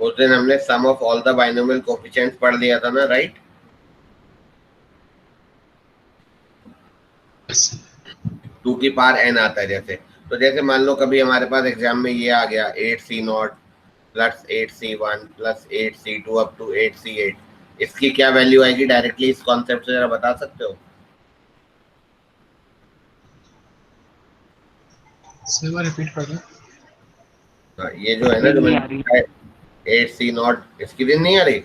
उस दिन हमने sum of all the binomial coefficients पढ़ लिया था ना, राइट? 2 की पावर n आता है जैसे, तो जैसे मान लो कभी हमारे पास एग्जाम में ये आ गया 8c0 plus 8c1 plus 8c2 up to 8c8, इसकी क्या वैल्यू आएगी डायरेक्टली इस कॉन्सेप्ट से जरा बता सकते हो? रिपीट कर दो। हाँ, ये जो है ना, जो मैंने 8c0, इसकी दिन नहीं आ रही?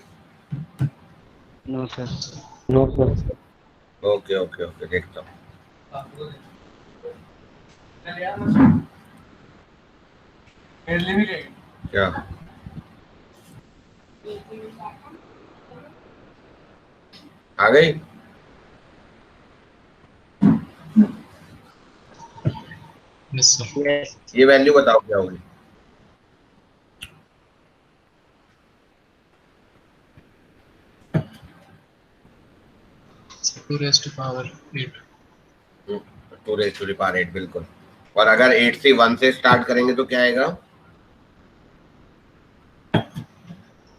No sir. No sir. Okay okay okay, देखता हूँ। क्या आ गई? Yes sir. ये वैल्यू बताओ क्या होगी? Two raise to power 8। 2 raise to the power 8, बिल्कुल। और अगर 8 से 1 से स्टार्ट करेंगे तो क्या आएगा?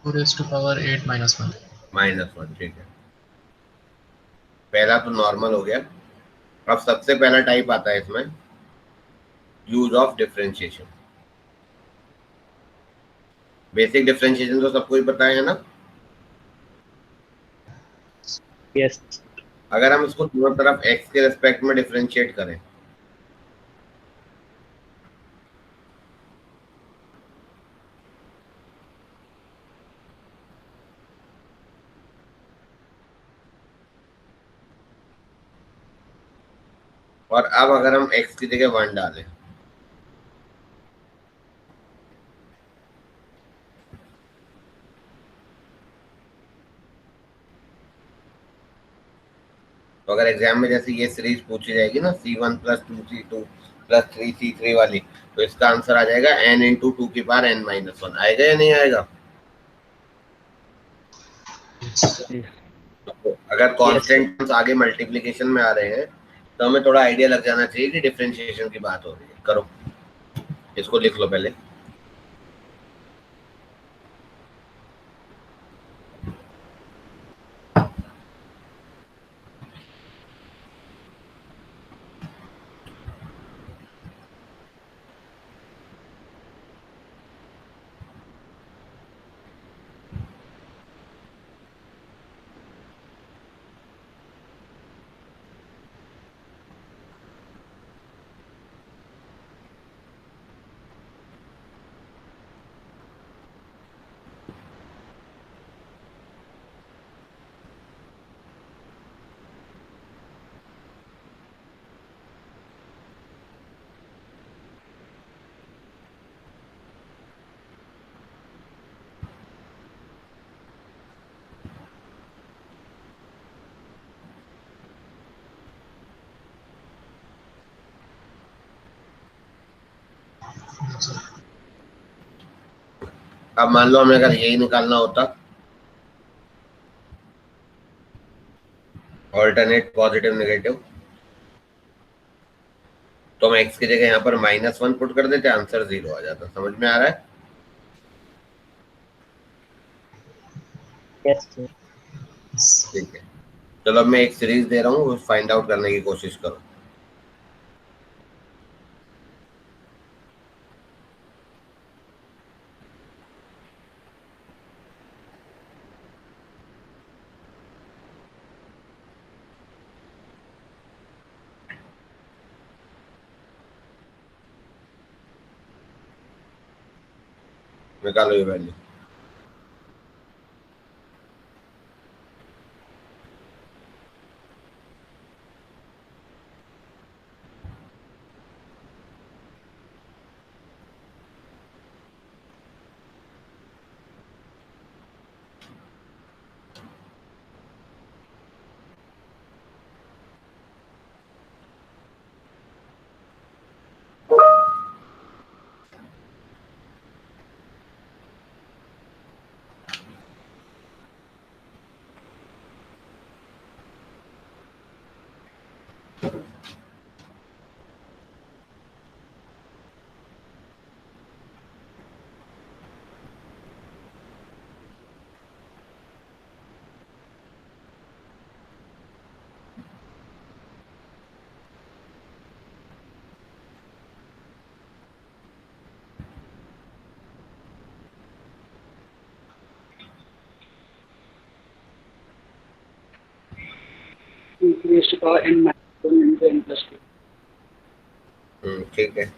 2 रेज़ टू पावर 8 माइनस 1। -1, ठीक है। पहला तो नॉर्मल हो गया। अब सबसे पहला टाइप आता है इसमें, use of differentiation. Basic differentiation तो सबको ही पता है ना? यस। अगर हम इसको दोनों तरफ x के रेस्पेक्ट में डिफरेंशिएट करें, और अब अगर हम x की जगह 1 डालें, तो अगर एग्जाम में जैसे ये सीरीज पूछी जाएगी ना, c1 plus 2c2 plus 3c3 वाली, तो इसका आंसर आ जाएगा n इंटू 2 की पावर n माइनस 1। आएगा या नहीं आएगा? तो अगर कांस्टेंट आगे मल्टीप्लिकेशन में आ रहे हैं तो हमें थोड़ा आइडिया लग जाना चाहिए कि डिफरेंशिएशन की बात हो रही है। करो, इसको लिख लो पहले। अब मान लो हमें अगर यही निकालना होता, ऑल्टरनेट पॉजिटिव नेगेटिव, तो हम x की जगह यहाँ पर -1 पुट कर देते, आंसर 0 आ जाता। समझ में आ रहा है? यस। ठीक है, चलो अब मैं एक सीरीज दे रहा हूँ, फाइंड आउट करने की कोशिश करो। निकालो ये value. e to power n minus 1 into n plus 2. ठीक है।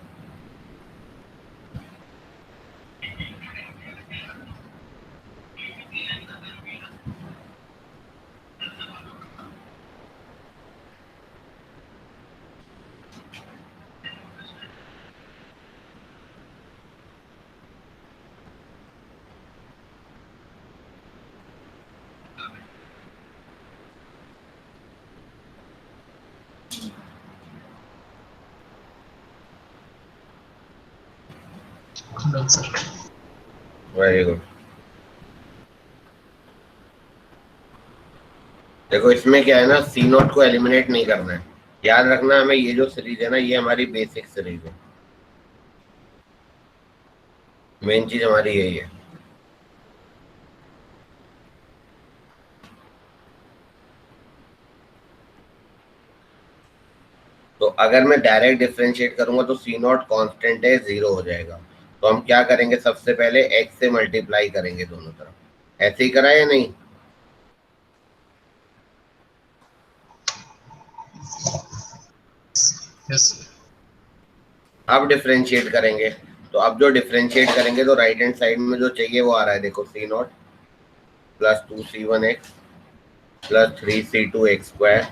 Done, sir. Very good. देखो इसमें क्या है ना, सी नॉट को एलिमिनेट नहीं करना है। याद रखना हमें, ये जो सीरीज है ना, ये हमारी बेसिक सीरीज है। मेन चीज हमारी यही है। तो अगर मैं डायरेक्ट डिफरेंशिएट करूंगा तो सी नॉट कॉन्स्टेंट है, 0 हो जाएगा। तो हम क्या करेंगे, सबसे पहले एक्स से मल्टीप्लाई करेंगे दोनों तरफ। ऐसे ही करा या नहीं? Yes. अब डिफरेंशिएट करेंगे। तो अब जो डिफरेंशिएट करेंगे तो राइट हैंड साइड में जो चाहिए वो आ रहा है, देखो C nought plus 2c1 x plus 3c2 x square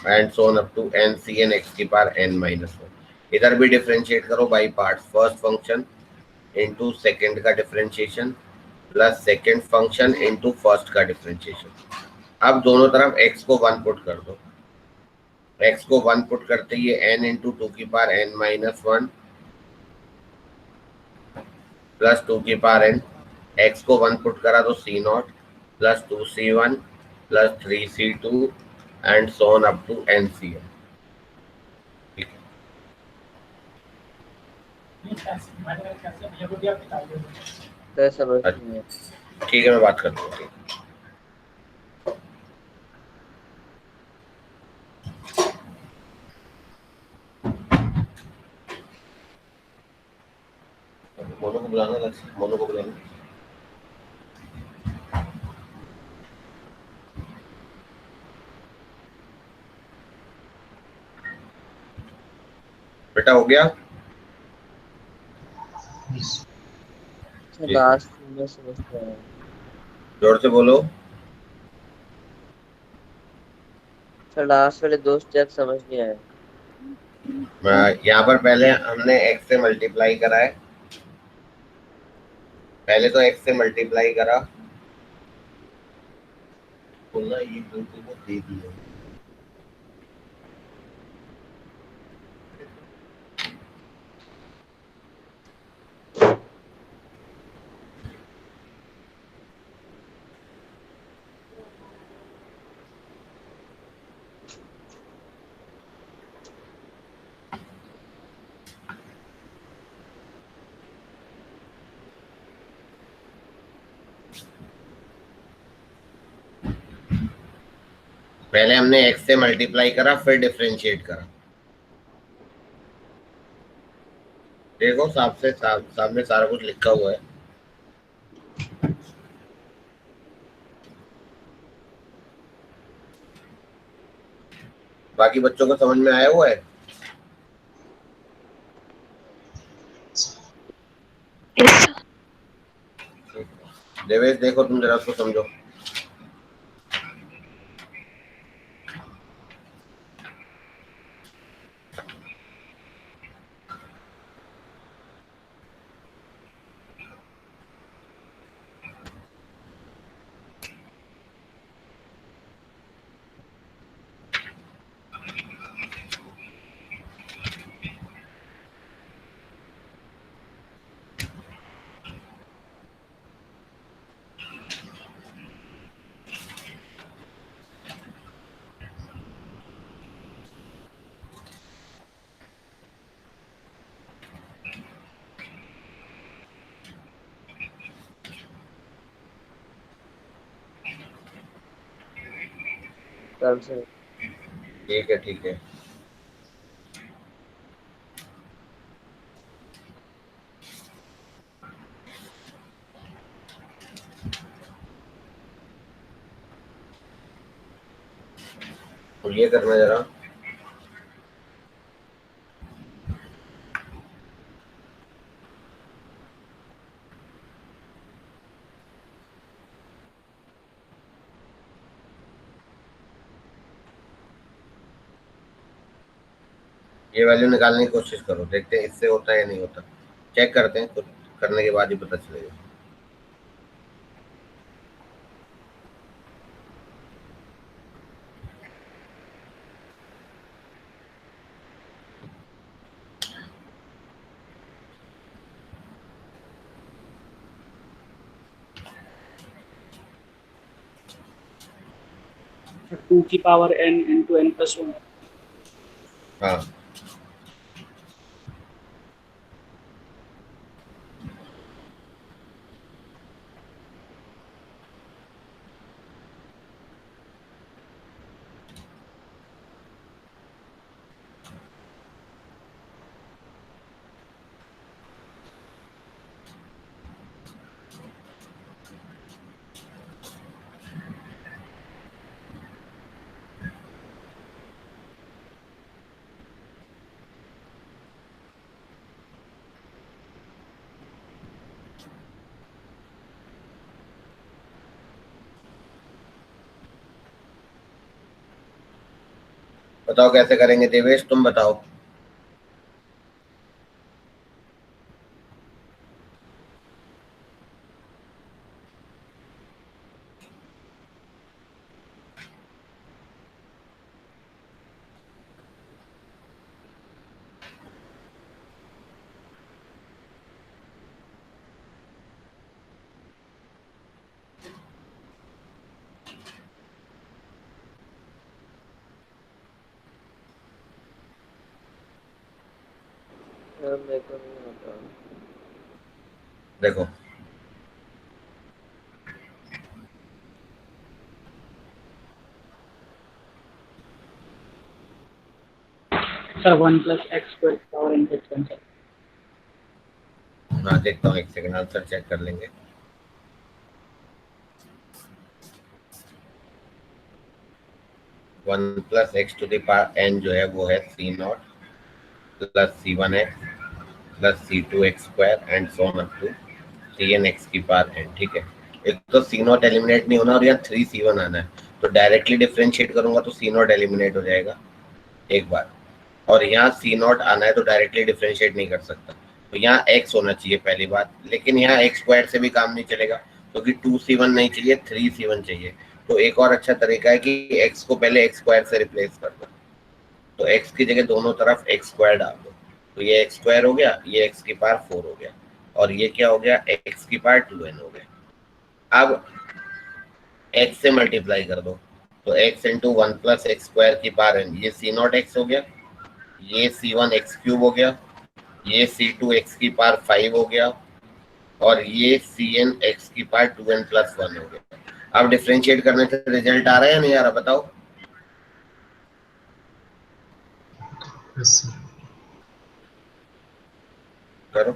and so on up to n cn x की पावर n माइनस 1। इधर भी डिफरेंशिएट करो by parts. First function into second का differentiation plus second function into first का differentiation. अब दोनों तरफ x को 1 पुट कर दो। x को 1 पुट करते ही n इंटू 2 की पावर n माइनस 1 प्लस 2 की पावर n। x को 1 पुट करा तो c naught plus 2c1 plus 3c2 and so on up to ncn। Sir समझ नहीं है। ठीक है, मैं बात करता हूँ। मोनो को बुलाना, मोनो को बुलाना। बेटा हो गया? Yes. सर लास्ट में समझते हैं। जोर से बोलो। सर लास्ट वाले 2 स्टेप समझ नहीं आए। यहाँ पर पहले हमने x से मल्टीप्लाई करा है। पहले तो x से मल्टीप्लाई करा, बोलना ये बिल्कुल को दे दिया। पहले हमने x से मल्टीप्लाई करा, फिर डिफरेंशिएट करा। देखो सामने सारा कुछ लिखा हुआ है। बाकी बच्चों को समझ में आया हुआ है? देवेश देखो, तुम जरा उसको समझो। कल से ठीक है, ठीक है। तो ये करना जरा, ये वैल्यू निकालने की कोशिश करो, देखते हैं इससे होता है या नहीं होता। चेक करते हैं, कुछ करने के बाद ही पता चलेगा। टू की power n into n plus one. हाँ, बताओ कैसे करेंगे देवेश, तुम बताओ। सर मेरे को नहीं आता। देखो sir 1 plus x square power n plus one. हाँ, देखता हूँ, एक सेकंड, आंसर चेक कर लेंगे। One plus x to the power n जो है वो है C nought plus C one x plus C two x square and so on up to C n x की पावर एन। ठीक है, एक तो सी नॉट एलिमिनेट नहीं होना और यहाँ थ्री सी वन आना है, तो डायरेक्टली डिफ्रेंशिएट करूंगा तो सी नॉट एलिमिनेट हो जाएगा एक बार, और यहाँ सी नॉट आना है तो डायरेक्टली डिफ्रेंशिएट नहीं कर सकता, तो यहाँ एक्स होना चाहिए पहली बात। लेकिन यहाँ एक्स स्क्वायर से भी काम नहीं चलेगा, क्योंकि टू सी वन नहीं चाहिए, थ्री सी वन चाहिए। तो एक और अच्छा तरीका है कि एक्स को पहले एक्स स्क्वायर से रिप्लेस कर दो, तो एक्स की जगह दोनों तरफ एक्स स्क्वायर डाल दो, तो ये एक्स स्क्वायर हो गया, ये एक्स की पावर 4 हो गया, और ये क्या हो गया, एक्स की पावर 2n हो गया। अब एक्स से मल्टीप्लाई कर दो, तो x into one plus x square की पावर n, ये सी नॉट एक्स हो गया, ये सी वन एक्स क्यूब हो गया, ये सी टू एक्स की पावर 5 हो गया, और ये सी एन एक्स की पावर 2n प्लस 1 हो गया। अब डिफ्रेंशिएट करने से रिजल्ट आ रहा है या नहीं आ रहा, बताओ। Yes, sir. करो,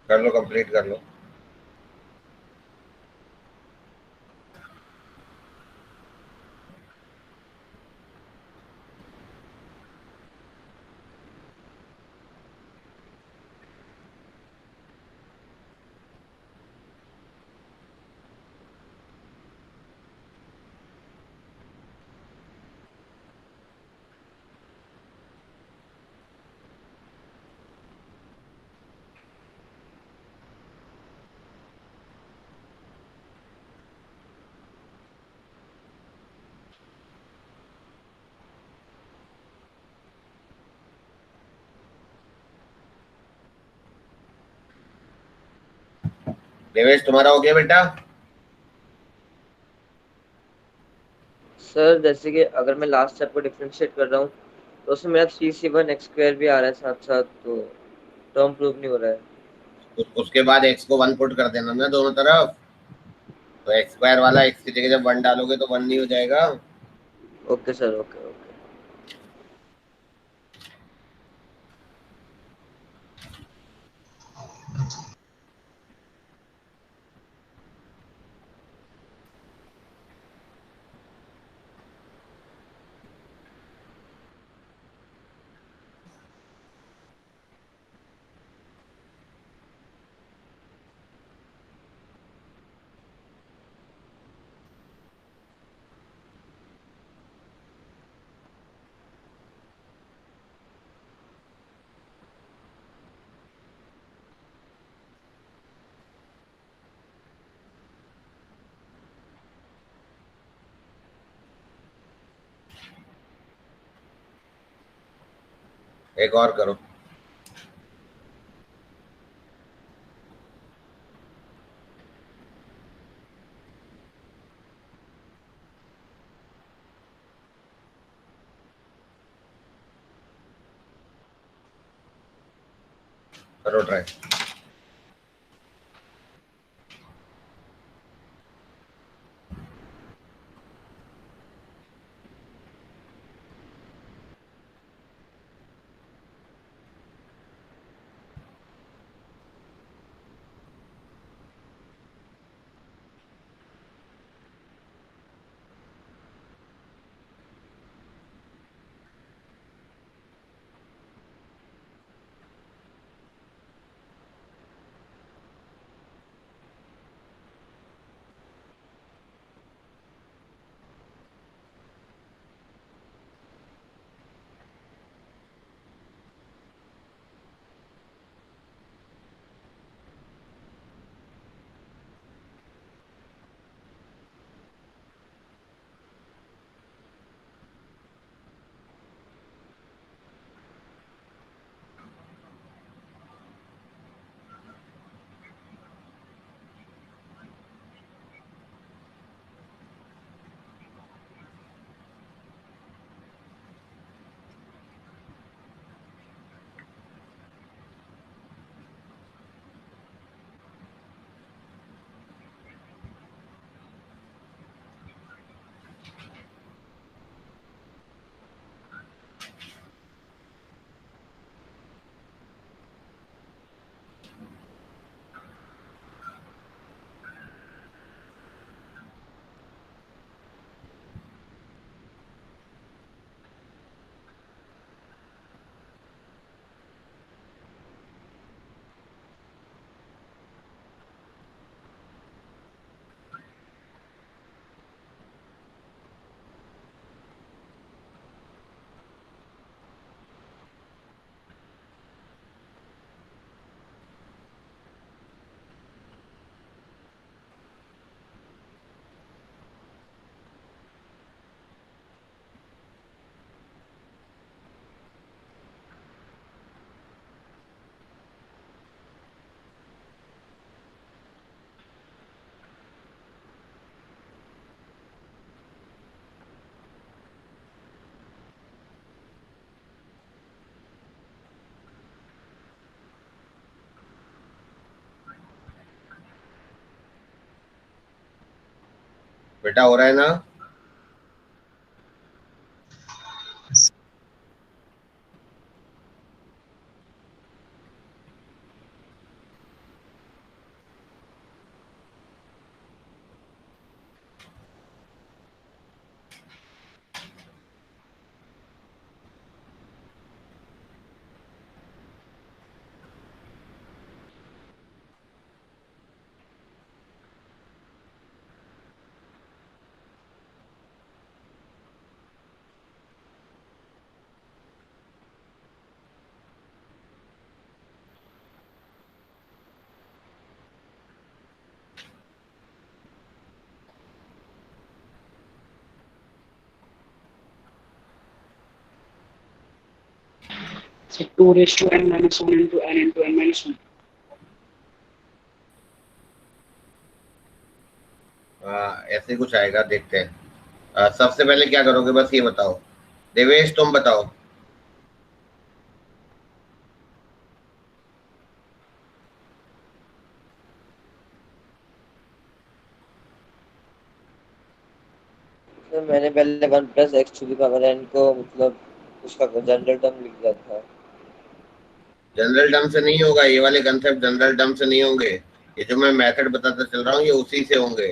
कर लो, कंप्लीट कर लो। देवेश तुम्हारा हो गया बेटा। सर जैसे कि अगर मैं लास्ट स्टेप को डिफरेंशिएट कर रहा हूँ तो उसमें मेरा three C one X square भी आ रहा है साथ साथ, तो टर्म प्रूव नहीं हो रहा है। उसके बाद एक्स को वन पुट कर देना ना दोनों तरफ, तो एक्स स्क्वायर वाला एक्स की जगह जब वन डालोगे तो वन नहीं हो जाएगा। Okay sir, okay okay. एक और करो। करो ट्राई। बेटा हो रहा है ना? So 2 raised to n minus 1 into n minus 1. ऐसे कुछ आएगा, देखते हैं। सबसे पहले क्या करोगे बस ये बताओ। देवेश तुम बताओ। तो मैंने पहले 1 plus x to the power N को मतलब उसका जनरल टर्म लिख दिया था। जनरल टर्म से नहीं होगा, ये वाले कंसेप्ट जनरल टर्म से नहीं होंगे। ये जो मैं मेथड बताता चल रहा हूँ ये उसी से होंगे।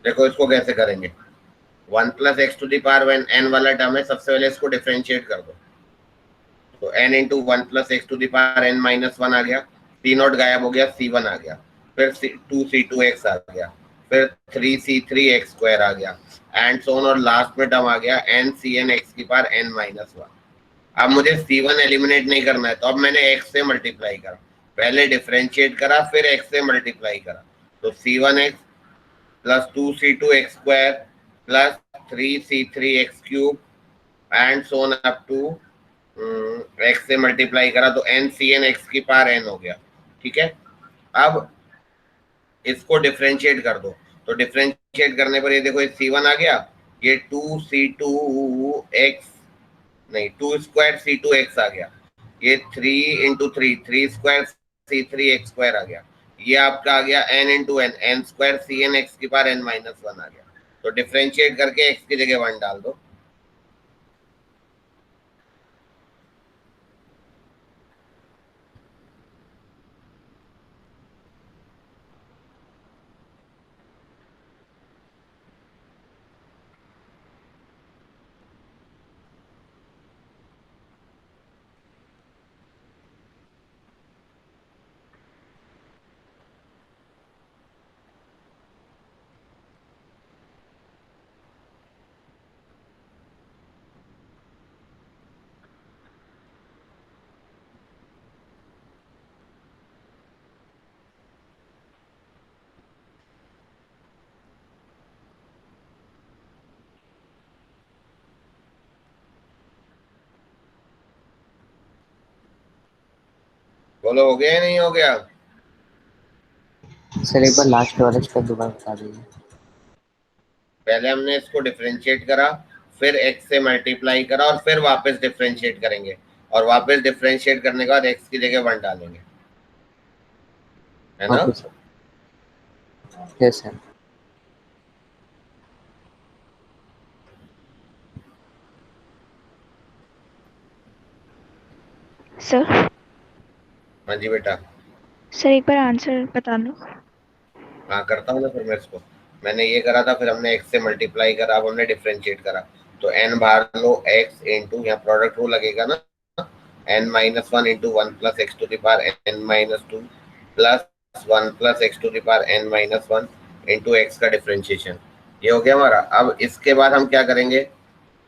देखो इसको कैसे करेंगे, 1 plus x to the power when N वाला टर्म है, सबसे पहले इसको डिफरेंशिएट कर दो, तो n into 1 plus x to the power n minus 1 आ गया, सी नॉट गायब हो गया, C1 आ गया, फिर 2C2x आ गया, फिर 3C3x स्क्वायर आ गया, एंड सो ऑन, और लास्ट में टर्म आ गया NCN x की पावर n माइनस 1। अब मुझे C1 एलिमिनेट नहीं करना है, तो अब मैंने x से मल्टीप्लाई करा, पहले डिफरेंशिएट करा फिर x से मल्टीप्लाई करा, तो C1x plus 2C2x square plus 3C3x cube and so on up to x से मल्टीप्लाई करा तो NCN x की पावर n हो गया। ठीक है, अब इसको डिफरेंशिएट कर दो, तो डिफरेंशिएट करने पर ये देखो ये C1 आ गया, ये 2C2x नहीं 2 स्क्वायर C2x आ गया, ये 3 इंटू 3 स्क्वायर C3x स्क्वायर आ गया, ये आपका आ गया n into n square CN x की पावर n माइनस 1 आ गया। तो डिफरेंशिएट करके x की जगह 1 डाल दो, बोलो हो गया या नहीं हो गया? सर एक बार लास्ट वाला स्टेप दोबारा बता दीजिए। पहले हमने इसको डिफरेंशिएट करा, फिर x से मल्टीप्लाई करा और फिर वापस डिफरेंशिएट करेंगे, और वापस डिफरेंशिएट करने के बाद x की जगह 1 डालेंगे, है ना? Okay sir, yes sir. Sir हाँ जी बेटा। सर एक बार आंसर बता दो। हाँ करता हूँ ना, फिर मैं इसको मैंने ये करा था, फिर हमने x से मल्टीप्लाई करा, अब हमने डिफरेंशिएट करा, तो n बाहर लो x इंटू यहाँ प्रोडक्ट रूल लगेगा ना, n minus 1 into 1 plus x to the power n minus 2 plus 1 plus x to the power n minus 1 into x का डिफरेंशिएशन, ये हो गया हमारा। अब इसके बाद हम क्या करेंगे,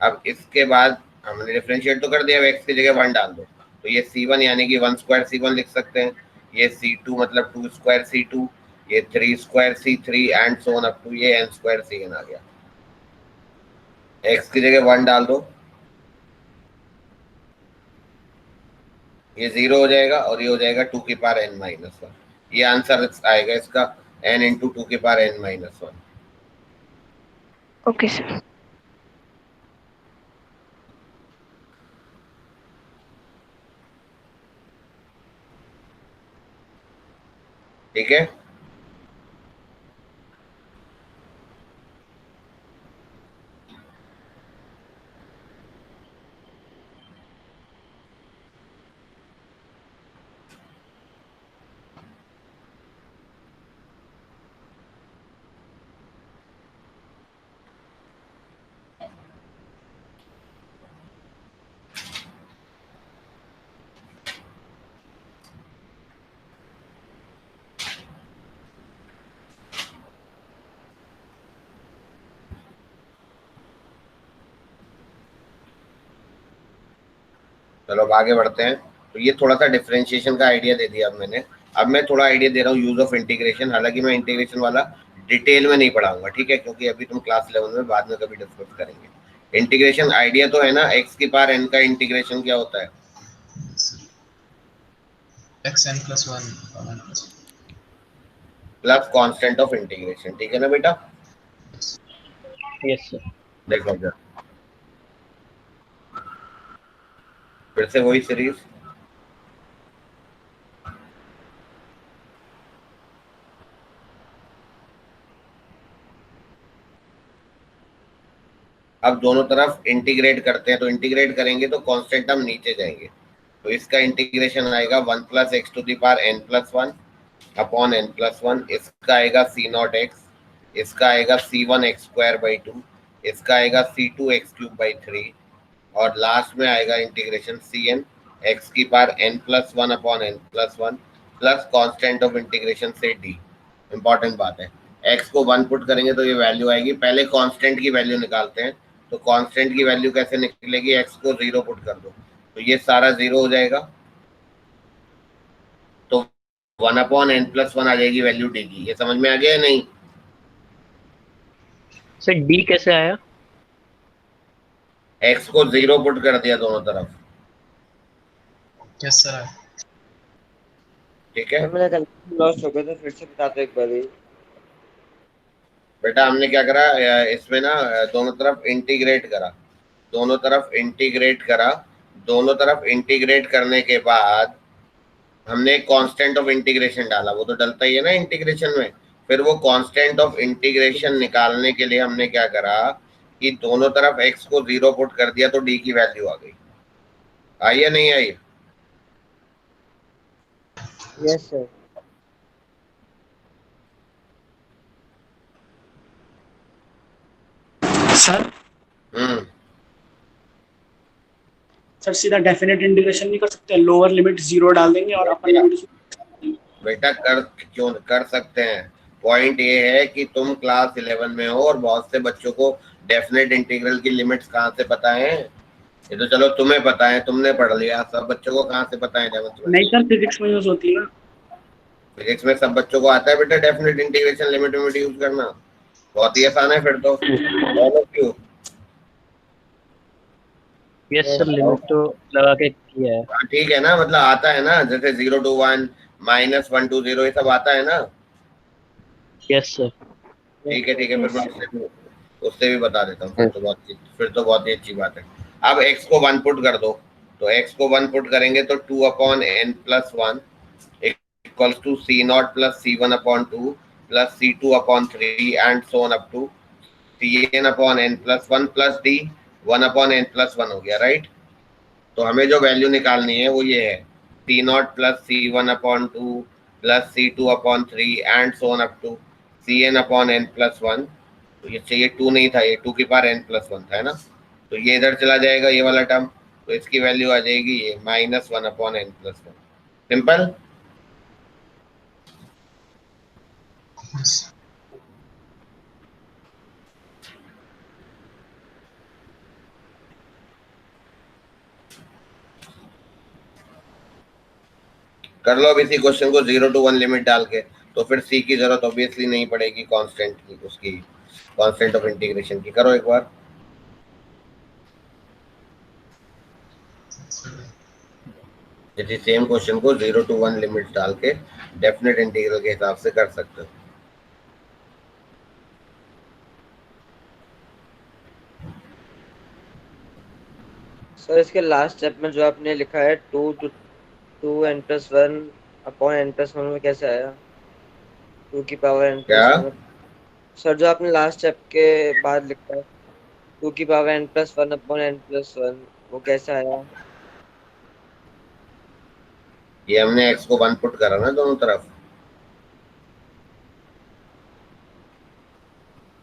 अब इसके बाद हमने डिफरेंशिएट तो कर दिया, अब x की जगह 1 डाल दो, तो ये C1 यानी कि 1 स्क्वायर C1 लिख सकते हैं, ये C2 मतलब 2 स्क्वायर C2, ये 3 square C3 and so on up to ये n स्क्वायर Cn आ गया। x की जगह 1 डाल दो, ये 0 हो जाएगा और ये हो जाएगा 2 की पावर n माइनस 1, ये आंसर आएगा इसका n इंटू 2 की power n minus 1। Okay sir. ठीक है, चलो अब आगे बढ़ते हैं। तो ये थोड़ा सा डिफरेंशिएशन का आइडिया दे दिया अब मैंने, अब मैं थोड़ा आइडिया दे रहा हूँ यूज ऑफ इंटीग्रेशन, हालांकि मैं इंटीग्रेशन वाला डिटेल में नहीं पढ़ाऊंगा, ठीक है, क्योंकि अभी तुम क्लास 11 में बाद में कभी डिस्कस करेंगे। इंटीग्रेशन आइडिया तो है ना, x की पावर n का इंटीग्रेशन क्या होता है? xn plus 1 plus constant of integration, ठीक है ना बेटा? Yes sir. देखो इधर फिर से वही सीरीज, अब दोनों तरफ इंटीग्रेट करते हैं, तो इंटीग्रेट करेंगे तो कांस्टेंट टर्म नीचे जाएंगे, तो इसका इंटीग्रेशन आएगा 1 plus x to the power n plus 1 upon n plus 1, इसका आएगा C0x इसका आएगा c1 x स्क्वायर बाई 2, इसका आएगा c2 x क्यूब बाई 3, और लास्ट में आएगा इंटीग्रेशन cn x की power n plus 1 upon n plus 1 plus constant of integration से d। इंपॉर्टेंट बात है, x को 1 पुट करेंगे तो ये वैल्यू आएगी। पहले कांस्टेंट की वैल्यू निकालते हैं, तो कांस्टेंट की वैल्यू कैसे निकलेगी, x को 0 पुट कर दो तो ये सारा 0 हो जाएगा, तो 1 अपॉन n प्लस 1 आ जाएगी वैल्यू d की। ये समझ में आ गया या नहीं? सर डी कैसे आया? x को 0 पुट कर दिया दोनों तरफ, यस सर। ठीक है सर मेरा लॉस्ट हो गया तो फिर से बता दो एक बार। बेटा। हमने क्या करा इसमें ना, दोनों तरफ इंटीग्रेट करा, दोनों तरफ इंटीग्रेट करा, दोनों तरफ इंटीग्रेट करने के बाद हमने कांस्टेंट ऑफ इंटीग्रेशन डाला, वो तो डलता ही है ना इंटीग्रेशन में। फिर वो कांस्टेंट ऑफ इंटीग्रेशन निकालने के लिए हमने क्या करा कि दोनों तरफ x को 0 पुट कर दिया तो d की वैल्यू आ गई। आई या नहीं आई? Yes sir. सर सर सीधा डेफिनेट इंटीग्रेशन नहीं कर सकते, लोअर लिमिट 0 डाल देंगे और अपर लिमिट। बेटा कर क्यों कर सकते हैं, पॉइंट ये है कि तुम क्लास 11 में हो और बहुत से बच्चों को डेफिनेट इंटीग्रल की लिमिट्स कहाँ से पता है। ये तो चलो तुम्हें पता है, तुमने पढ़ लिया, सब बच्चों को कहाँ से पता है 11th में? नहीं सर, फिजिक्स में यूज होती है। फिजिक्स में सब बच्चों को आता है बेटा डेफिनेट इंटीग्रेशन लिमिट यूज करना, बहुत ही आसान है फिर तो। क्यों? यस सर, लिमिट तो लगा के किया है। ठीक है ना, मतलब आता है ना, जैसे 0 to 1 -1 to 0 ये सब आता है ना। Yes sir. ठीक है फिर Yes, मैं sir. उससे भी बता देता हूँ, फिर तो बहुत ही अच्छी बात है। अब x को 1 पुट कर दो, तो x को 1 पुट करेंगे तो 2 upon n plus 1 equals to c0 plus c1 upon 2 plus c2 upon 3 and so on up to cn upon n plus 1 plus d 1 upon n plus 1 हो गया, राइट। तो हमें जो वैल्यू निकालनी है वो ये है, c0 plus c1 upon 2 plus c2 upon 3 and so on up to cn upon n plus 1। तो ये चाहिए 2 नहीं था, ये 2 की पावर n प्लस 1 था, है ना। तो ये इधर चला जाएगा ये वाला टर्म, तो इसकी वैल्यू आ जाएगी ये -1 अपॉन n प्लस 1। सिंपल। कर लो अब इसी क्वेश्चन को 0 to 1 लिमिट डाल के, तो फिर c की जरूरत ऑब्वियसली नहीं पड़ेगी कांस्टेंट की, उसकी कांस्टेंट ऑफ इंटीग्रेशन की। करो एक बार। यदि सेम क्वेश्चन को 0 to 1 लिमिट डाल के डेफिनेट इंटीग्रल के हिसाब से कर सकते हो। सर इसके लास्ट स्टेप में जो आपने लिखा है 2 n plus 1 upon n plus 1 में कैसे आया 2 की पावर n क्या? प्लस 1? सर जो आपने लास्ट स्टेप के बाद लिखा है 2 की power n plus 1 upon n plus 1 वो कैसे आया? ये हमने x को 1 पुट करा ना दोनों तरफ,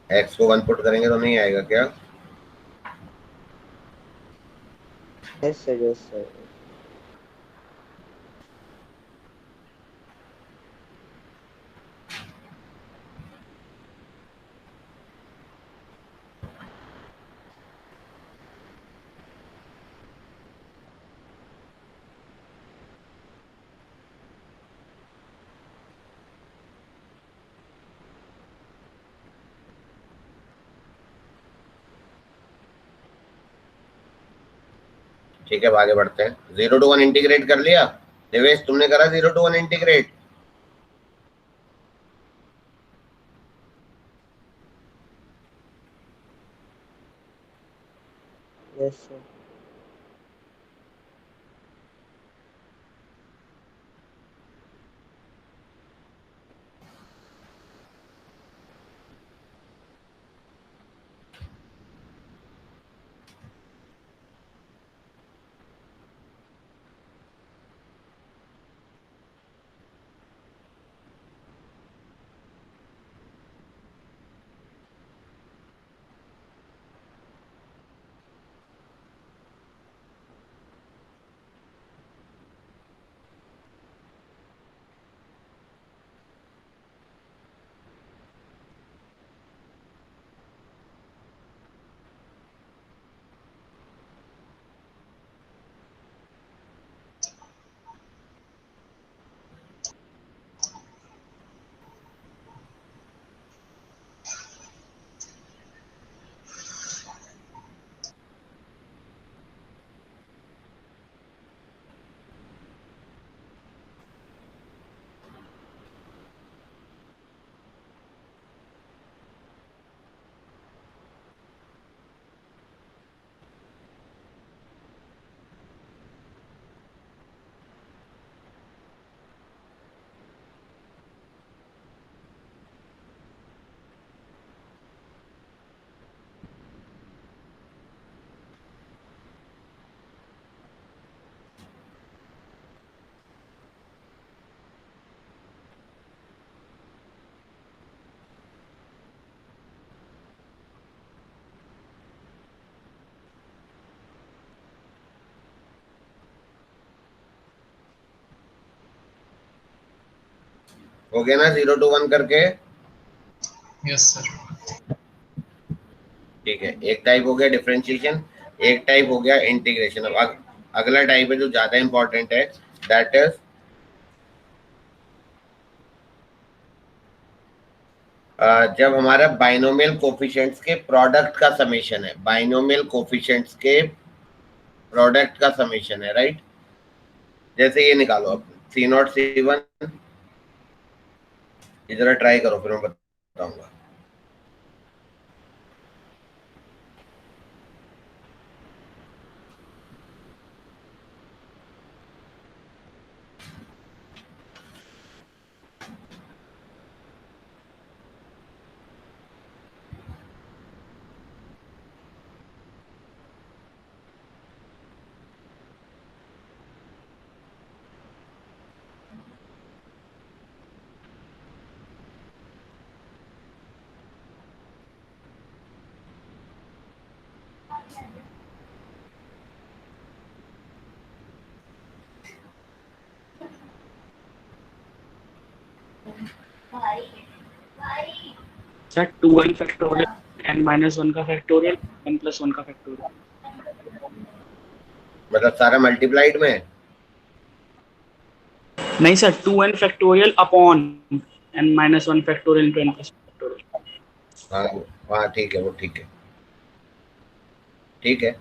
x को 1 पुट करेंगे तो नहीं आएगा क्या? Yes sir, yes sir. ठीक है, अब आगे बढ़ते हैं। 0 to 1 इंटीग्रेट कर लिया देवेश, तुमने करा 0 to 1 इंटीग्रेट? Yes sir. हो गया ना 0 to 1 करके? Yes sir. ठीक है, एक टाइप हो गया डिफरेंशिएशन, एक टाइप हो गया इंटीग्रेशन। अब अगला टाइप है जो ज्यादा इंपॉर्टेंट है, दैट इज जब हमारा बाइनोमियल कोफिशिएंट्स के प्रोडक्ट का समेशन है, बाइनोमियल कोफिशिएंट्स के प्रोडक्ट का समेशन है, राइट? जैसे ये निकालो आप C0 C1, ये जरा ट्राई करो फिर मैं बताऊंगा। सर 2n फैक्टोरियल n-1 का फैक्टोरियल n+1 का फैक्टोरियल। मतलब सारा मल्टीप्लाइड में? नहीं sir, 2n factorial upon n-1 factorial into n+ factorial. हाँ हाँ ठीक है, वो ठीक है, ठीक है।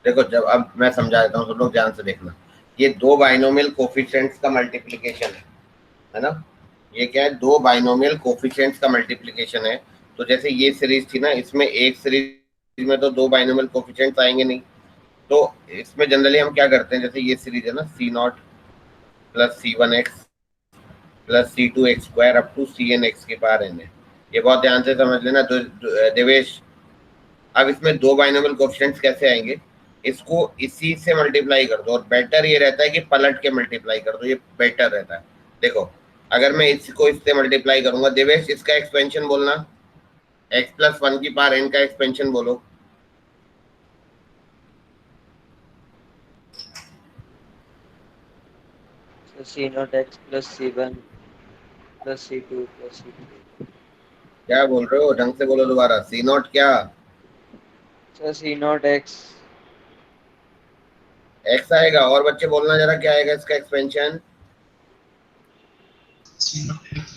देखो, जब अब मैं समझा देता हूँ, सब लोग ध्यान से देखना। ये दो बाइनोमियल कोफिशिएंट्स का मल्टीप्लिकेशन है ना? ये क्या है? दो बाइनोमियल कोफिशिएंट्स का मल्टीप्लिकेशन है। तो जैसे ये सीरीज थी ना, इसमें एक सीरीज में तो दो बाइनोमियल कोफिशिएंट्स आएंगे नहीं, तो इसमें जनरली हम क्या करते हैं, जैसे ये सीरीज है ना, C0 plus C1x plus C2x² up to CnX की पावर n है। ये बहुत ध्यान से समझ लेना। तो देवेश, अब इसमें दो बाइनोमियल कोफिशिएंट्स कैसे आएंगे? इसको इसी से मल्टीप्लाई कर दो, और बेटर ये रहता है कि पलट के मल्टीप्लाई कर दो, ये बेटर रहता है। देखो, अगर मैं इसको इससे मल्टीप्लाई करूंगा, देवेश इसका एक्सपेंशन बोलना, x+1 की पावर n का एक्सपेंशन बोलो। C0x plus C1 plus C2 plus C3। क्या बोल रहे हो? ढंग से बोलो दोबारा। C0 क्या? Sir C0x। x आएगा, और बच्चे बोलना जरा, क्या आएगा इसका expansion?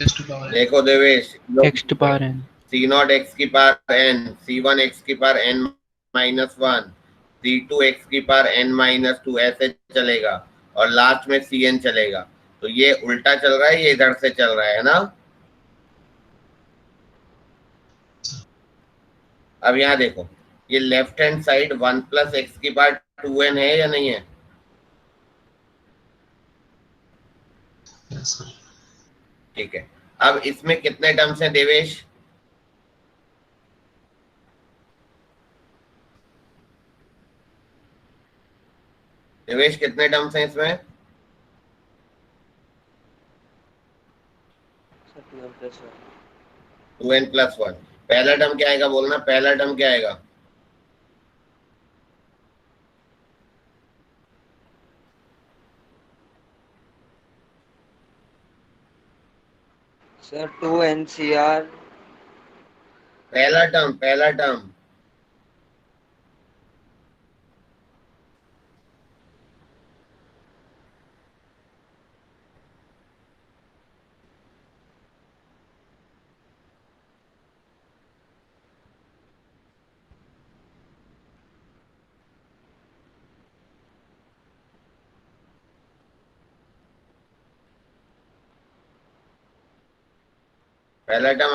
x to power n। देखो Devesh, x to power n, C0 x की पावर n, C1 x की पावर n-1, C2 x की पावर n-2, ऐसे चलेगा, और लास्ट में Cn चलेगा। तो ये उल्टा चल रहा है, ये इधर से चल रहा है ना? अब यहाँ देखो, ये left hand side 1 plus x की पावर 2n है या नहीं है? Yes sir. ठीक है। अब इसमें कितने टर्म्स हैं देवेश? देवेश, कितने टर्म्स हैं इसमें? 2n+1। पहला टर्म क्या आएगा बोलना, पहला टर्म क्या आएगा? सर 2 NCR पहला टर्म पहला टर्म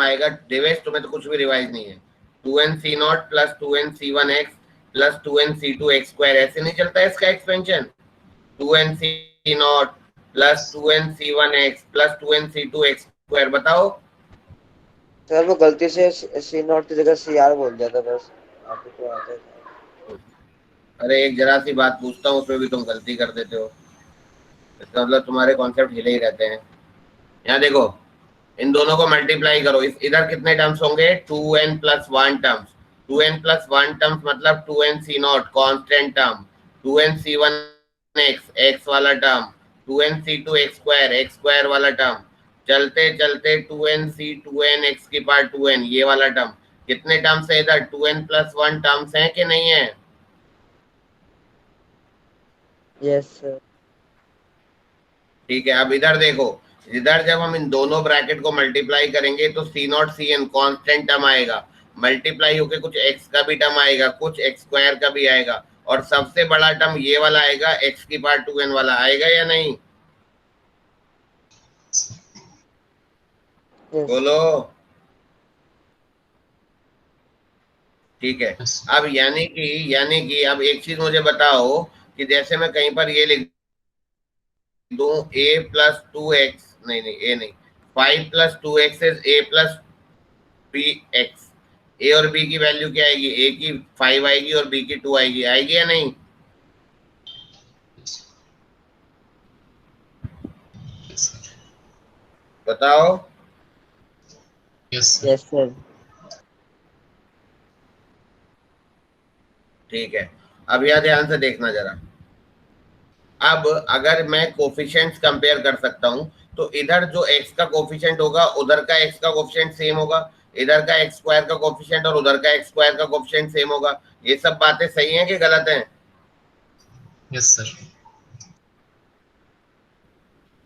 आएगा देवेश, तुम्हें तो कुछ भी रिवाइज नहीं है। 2n c0 plus 2n c1x plus 2n c2x², ऐसे नहीं चलता है इसका expansion. 2n c0 plus 2n c1x plus 2n c2x², बताओ। सर वो गलती से C0 की जगह CR बोल दिया था बस, आपको तो आता है। अरे एक जरा सी बात पूछता हूँ, उसमें भी तुम गलती कर देते हो। इसका मतलब तुम्हारे कॉन्सेप्ट हिले ही रहते हैं। यहाँ देखो, इन दोनों को मल्टीप्लाई करो, इधर कितने टर्म्स होंगे? 2n+1 terms. 2n+1 टर्म्स मतलब 2n c0 constant term, 2n c1x x वाला टर्म, 2n c2x² x² वाला टर्म, चलते चलते 2n c2n x⁴2n ये वाला टर्म। कितने टर्म्स है इधर? 2n+1 टर्म्स हैं कि नहीं है? Yes sir. ठीक है, अब इधर देखो, इधर जब हम इन दोनों ब्रैकेट को मल्टीप्लाई करेंगे तो C0 Cn कांस्टेंट टर्म आएगा, मल्टीप्लाई होके कुछ x का भी टर्म आएगा, कुछ x² का भी आएगा, और सबसे बड़ा टर्म ये वाला आएगा, x⁴2n वाला आएगा या नहीं? यस बोलो। ठीक है, Yes. अब यानी कि अब एक चीज मुझे बताओ कि जैसे मैं कहीं पर ये लिख दूं a+2x, नहीं ए नहीं, 5+2x इज a+bx, ए और बी की वैल्यू क्या आएगी? ए की 5 आएगी और बी की 2 आएगी, आएगी या नहीं? Yes, sir. बताओ। Yes, sir. Yes sir. ठीक है, अब यह ध्यान से देखना जरा। अब अगर मैं कोफिशिएंट्स कंपेयर कर सकता हूं तो इधर जो x का कोफिशिएंट होगा उधर का x का कोफिशिएंट सेम होगा, इधर का x² का कोफिशिएंट और उधर का x² का कोफिशिएंट सेम होगा। ये सब बातें सही हैं कि गलत हैं? Yes, sir.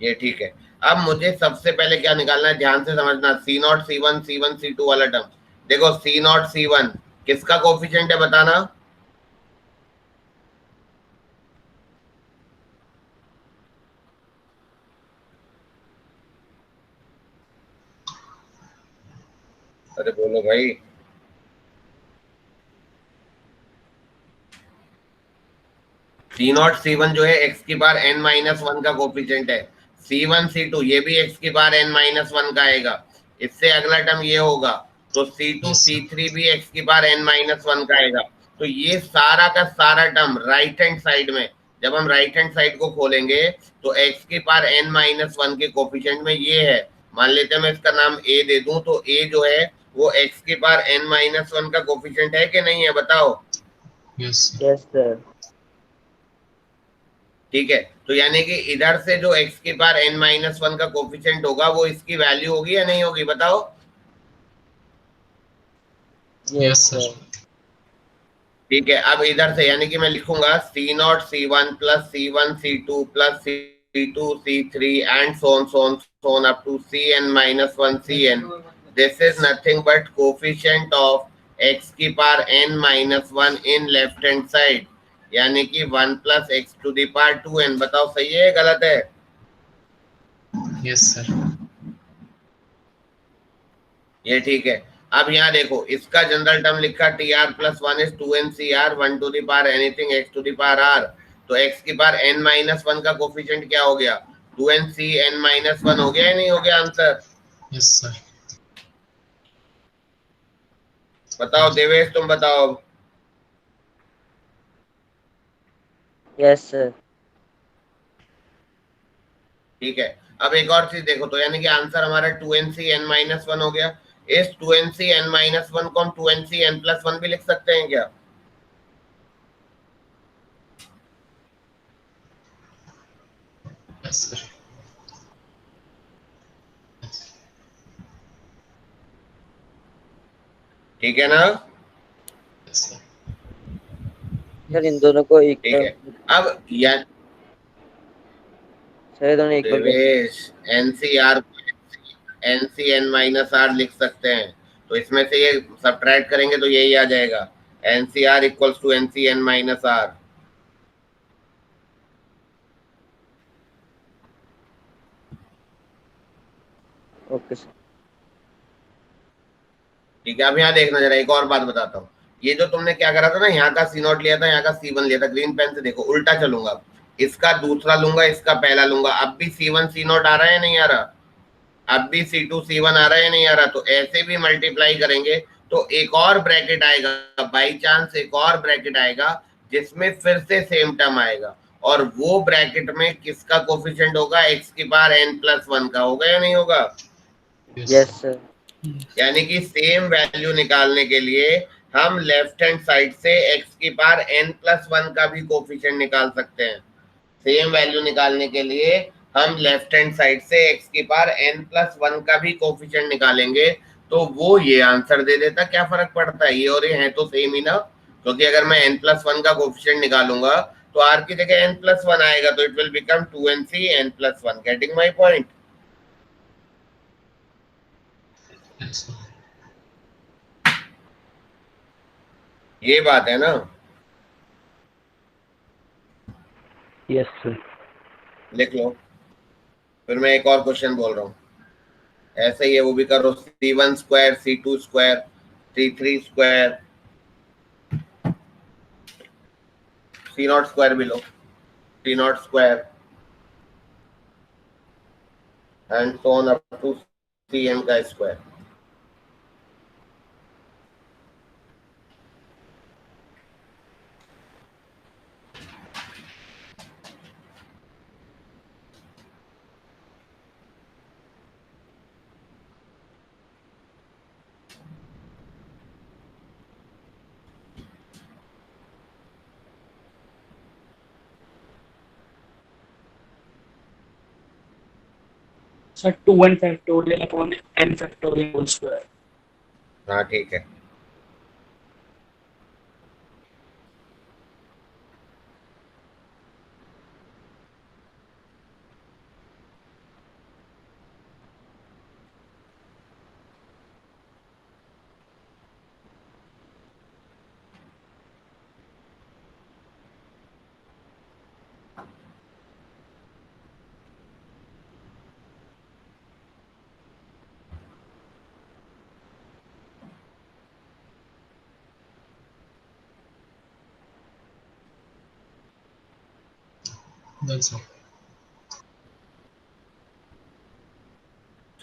ये ठीक है। अब मुझे सबसे पहले क्या निकालना है, ध्यान से समझना। C0 C1 C1 C2 वाला टर्म देखो, C0 C1 किसका कोफिशिएंट है बताना? अरे बोलो भाई। C0 C1 जो है x⁴n−1 का कोफिशिएंट है। C1 C2 ये भी x⁴n−1 का आएगा। इससे अगला टर्म ये होगा, तो C2 Yes, sir. C3 भी x⁴n−1 का आएगा। तो ये सारा का सारा टर्म राइट हैंड साइड में, जब हम राइट हैंड साइड को खोलेंगे तो x⁴n−1 के कोफिशिएंट में ये है। मान लेते हैं मैं इसका नाम a दे दूं, तो a जो है वो x⁴n−1 का कोफिशिएंट है कि नहीं है, बताओ। Yes, sir. Yes sir. ठीक है, तो यानी कि इधर से जो x⁴n−1 का कोफिशिएंट होगा वो इसकी वैल्यू होगी या नहीं होगी, बताओ। Yes, sir. ठीक है, अब इधर से यानी कि मैं लिखूंगा C0 C1 plus C1 C2 plus C2 C3 and so on up to Cn−1 Cn। This is nothing but coefficient of x⁴n−1 in left hand side, यानी कि 1 + x⁴2n। बताओ सही है गलत है? Yes, sir. ये ठीक है। अब यहाँ देखो, इसका जनरल टर्म लिखा tr+1 is 2ncr 1 anything x⁴r। तो x⁴n−1 का कोफिशिएंट क्या हो गया? 2ncn−1 हो गया या नहीं हो गया आंसर? Yes, sir. बताओ देवेश, तुम बताओ। Yes sir. ठीक है, अब एक और चीज देखो, तो यानी कि आंसर हमारा 2ncn−1 हो गया। इस 2ncn−1 को हम 2ncn+1 भी लिख सकते हैं क्या? Yes, sir. ठीक है ना? Yes, sir. सर इन दोनों को ठीक है। अब या सर ये दोनों इक्वल कैसे? Devesh, NCR NCN minus R लिख सकते हैं, तो इसमें से ये सब्ट्रैक्ट करेंगे तो यही आ जाएगा, NCR equals to NCN minus R. Okay sir. ठीक है, अब यहाँ देखना जरा, एक और बात बताता हूँ। ये जो तुमने क्या करा था ना, यहाँ का सी नॉट लिया था, यहाँ का सी वन लिया था, ग्रीन पेन से देखो उल्टा चलूंगा, इसका दूसरा लूंगा, इसका पहला लूंगा। अब भी सी वन सी नॉट आ रहा है नहीं आ रहा? अब भी सी टू सी वन आ रहा है नहीं आ रहा? तो ऐसे भी मल्टीप्लाई करेंगे तो एक और ब्रैकेट आएगा, बाई चांस एक और ब्रैकेट आएगा जिसमें फिर से सेम टर्म आएगा, और वो ब्रैकेट में किसका कोफिशिएंट होगा? एक्स की पावर एन प्लस वन का। होगा या नहीं होगा? Yes, yes sir. सर। यानी कि सेम वैल्यू निकालने के लिए हम लेफ्ट हैंड साइड से एक्स की पावर एन प्लस वन का भी कोफिशिएंट निकाल सकते हैं। सेम वैल्यू निकालने के लिए हम लेफ्ट हैंड साइड से एक्स की पावर एन प्लस वन का भी कोफिशिएंट निकालेंगे, तो वो ये आंसर दे देता। क्या फर्क पड़ता है, ये और ये है तो सेम ही ना, क्योंकि अगर मैं एन प्लस वन का कोफिशिएंट निकालूंगा तो आर की जगह एन प्लस वन आएगा, तो it will become 2nc N plus one. Getting my point? Yes, sir. ये बात है ना? Yes sir. लिख लो। फिर मैं एक और क्वेश्चन बोल रहा हूँ, ऐसे ही है वो भी करो। C1 square, C2 square, C3 square, C0 square भी लो, C0 square and so on up to Cn का square. Sir 2n factorial upon n factorial whole square. हाँ ठीक है। That's all.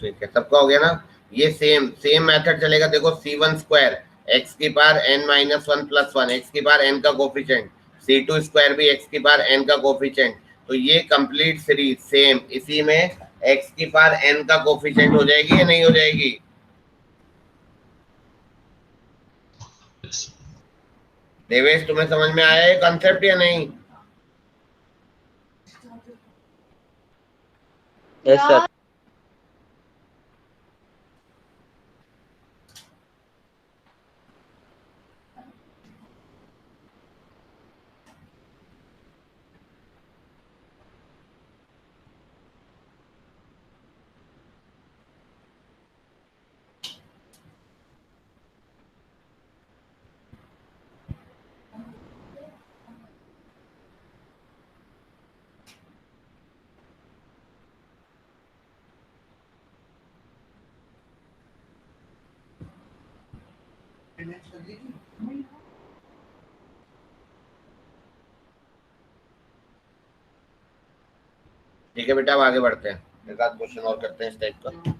ठीक है, सबका हो गया ना? ये सेम सेम मेथड चलेगा। देखो C1 स्क्वायर, एक्स की power n minus one plus one, x की पावर n का कोफिशिएंट, C2 स्क्वायर भी एक्स की पावर n का कोफिशिएंट। तो ये कंप्लीट सीरीज सेम इसी में एक्स की पावर n का कोफिशिएंट हो जाएगी या नहीं हो जाएगी? Yes. देवेश, तुम्हें समझ में आया ये कॉन्सेप्ट या नहीं? Yes sir. ठीक है बेटा, अब आगे बढ़ते हैं, एक आध क्वेश्चन और करते हैं इस टाइप का।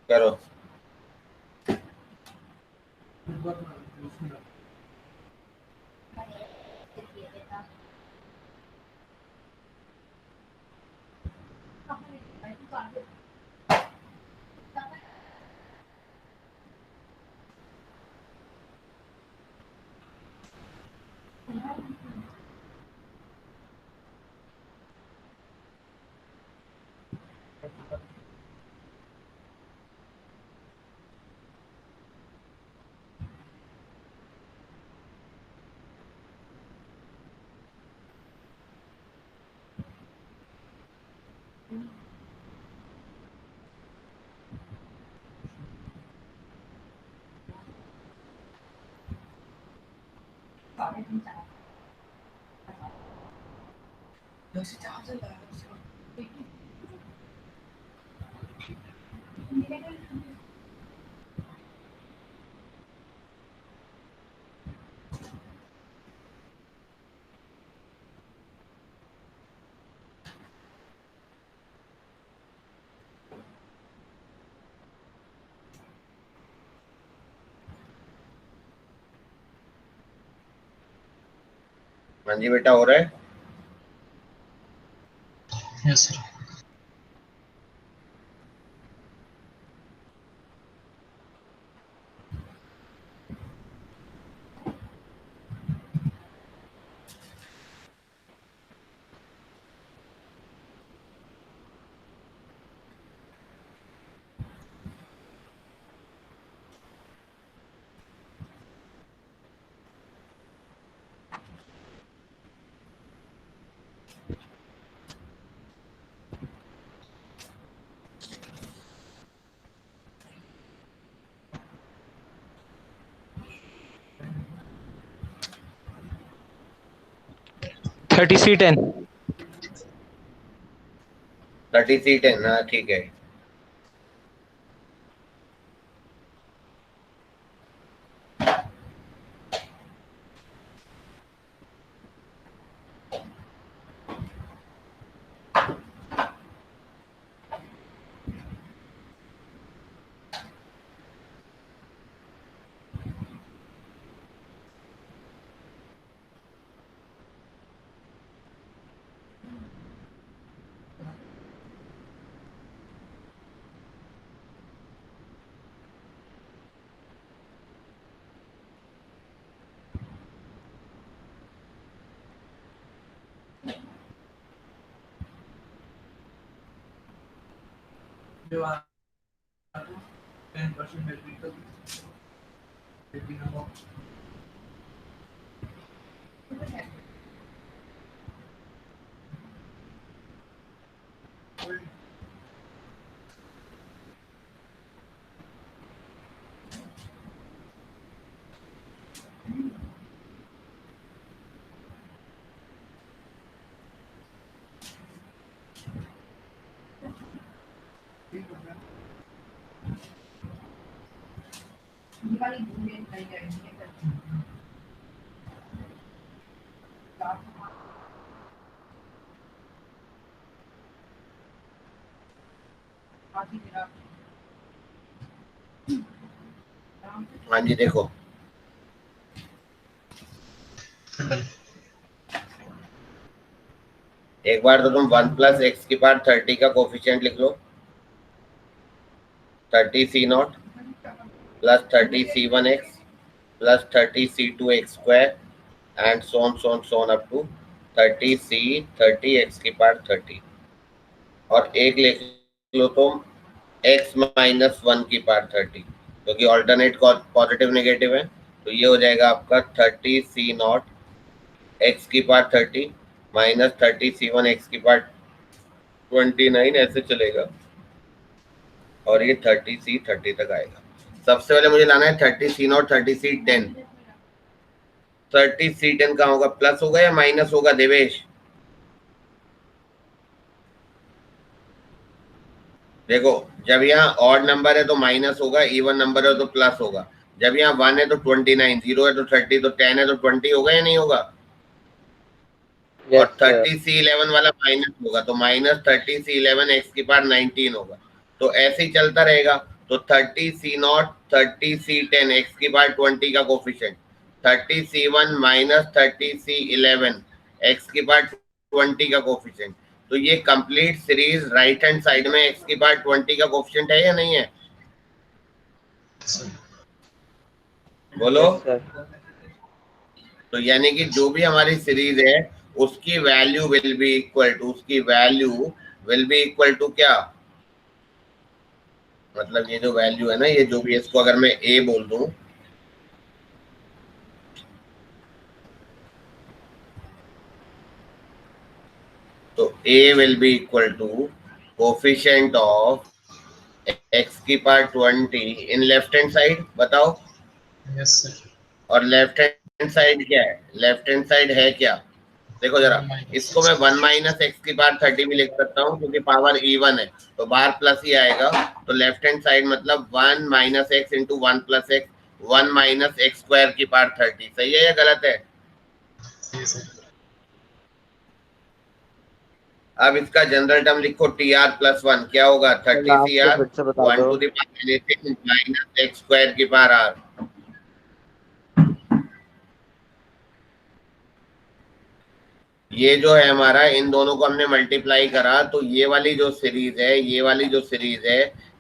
करो। हाँ जी बेटा, हो रहा है। Yes sir. थर्टी सी 10। 30C10, हाँ ठीक है। हाँ जी देखो, एक बार तो तुम 1+x⁵ का कोफिशिएंट लिख लो, 30C0 plus 30C1x plus 30C2x² and so on up to 30C30x⁵. और एक लिख लो तुम x-1 क्योंकि ऑल्टरनेट पॉजिटिव नेगेटिव है, तो ये हो जाएगा आपका 30C0 x⁵ minus 30C1 x⁵29, ऐसे चलेगा और ये 30C30 तक आएगा। सबसे पहले मुझे लाना है 30C0 30C10। 30C10 कहाँ होगा, प्लस होगा या माइनस होगा देवेश? देखो, जब यहाँ ऑड नंबर है तो माइनस होगा, इवन नंबर है तो प्लस होगा। जब यहाँ 1 है तो 29, 0 है तो 30, तो 10 है तो 20 होगा या नहीं होगा? और 30C11 वाला माइनस होगा तो -30C11 x की पावर 19 होगा। तो ऐसे ही चलता रहेगा। तो 30C0 30C10 x की पावर 20 का कोफिशिएंट, 30C1 -30C11 x की पावर 20 का कोफिशिएंट। तो ये complete series right hand side में x की पावर 20 का कोफिशिएंट है या नहीं है? बोलो। तो यानी कि जो भी हमारी सीरीज है उसकी value will be equal to क्या? मतलब ये जो वैल्यू है ना, ये जो भी, इसको अगर मैं a बोल दूं, तो a will be equal to coefficient of x की power 20 in left hand side. बताओ। Yes sir. और लेफ्ट हैंड साइड क्या है? लेफ्ट हैंड साइड है क्या? देखो जरा, इसको मैं 1 माइनस एक्स की पावर 30 भी लिख सकता हूँ क्योंकि पावर इवन है तो बाहर प्लस ही आएगा। तो लेफ्ट हैंड साइड मतलब 1 minus x into 1 plus x, 1 minus x square की पावर 30। सही है या गलत है? सही सर। अब इसका जनरल टर्म लिखो TR+1 क्या होगा? 30CR 1 to the power anything minus x square की पावर आर। ये जो है हमारा, इन दोनों को हमने मल्टीप्लाई करा तो ये वाली जो सीरीज है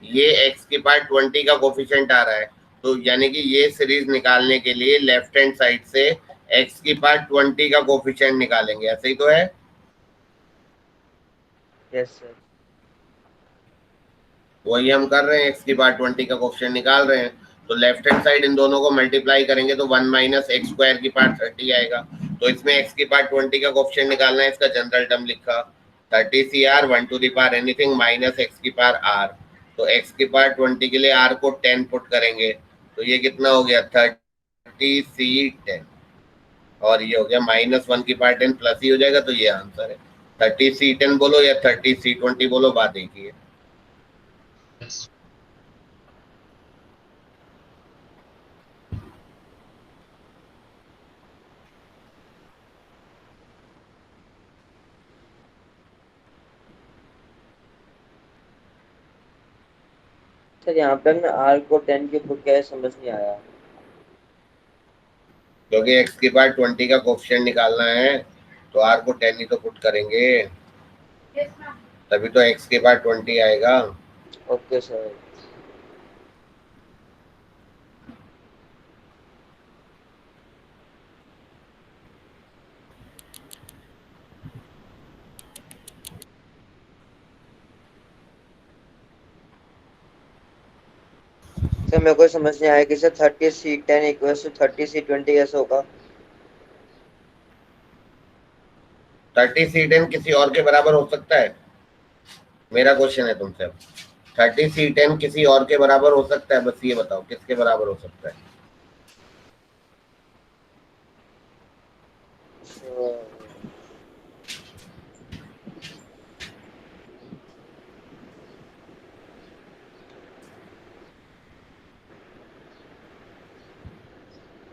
ये x की पावर 20 का कोफिशिएंट आ रहा है। तो यानी कि ये सीरीज निकालने के लिए लेफ्ट हैंड साइड से x की पावर 20 का कोफिशिएंट निकालेंगे। ऐसे ही तो है? Yes sir. वही हम कर रहे हैं, x की पावर 20 का कोफिशिएंट निकाल रहे हैं। तो लेफ्ट हैंड साइड इन दोनों को मल्टीप्लाई करेंगे तो 1 माइनस एक्स स्क्वायर की पावर 30 आएगा। तो इसमें x की पावर 20 का कोफिशिएंट निकालना है। इसका जनरल टर्म लिखा 30CR 1 to the power anything minus x की पावर r। तो x की पावर 20 के लिए r को 10 पुट करेंगे तो ये कितना हो गया? 30C10 और ये हो गया -1 की पावर 10 प्लस ही हो जाएगा। तो ये आंसर है। 30C10 बोलो या 30C20 बोलो, बात एक ही है। सर यहाँ पे हमने r को 10 के पुट किया है, समझ नहीं आया। क्योंकि x की पावर 20 का कोफिशिएंट निकालना है तो r को 10 ही तो पुट करेंगे, तभी तो x की पावर 20 आएगा। Okay sir. सर मेरे को समझ नहीं आया कि sir 30C10 equals to 30C20 कैसे होगा? 30C10 किसी और के बराबर हो सकता है? मेरा क्वेश्चन है तुमसे। 30C10 किसी और के बराबर हो सकता है? बस ये बताओ किसके बराबर हो सकता है?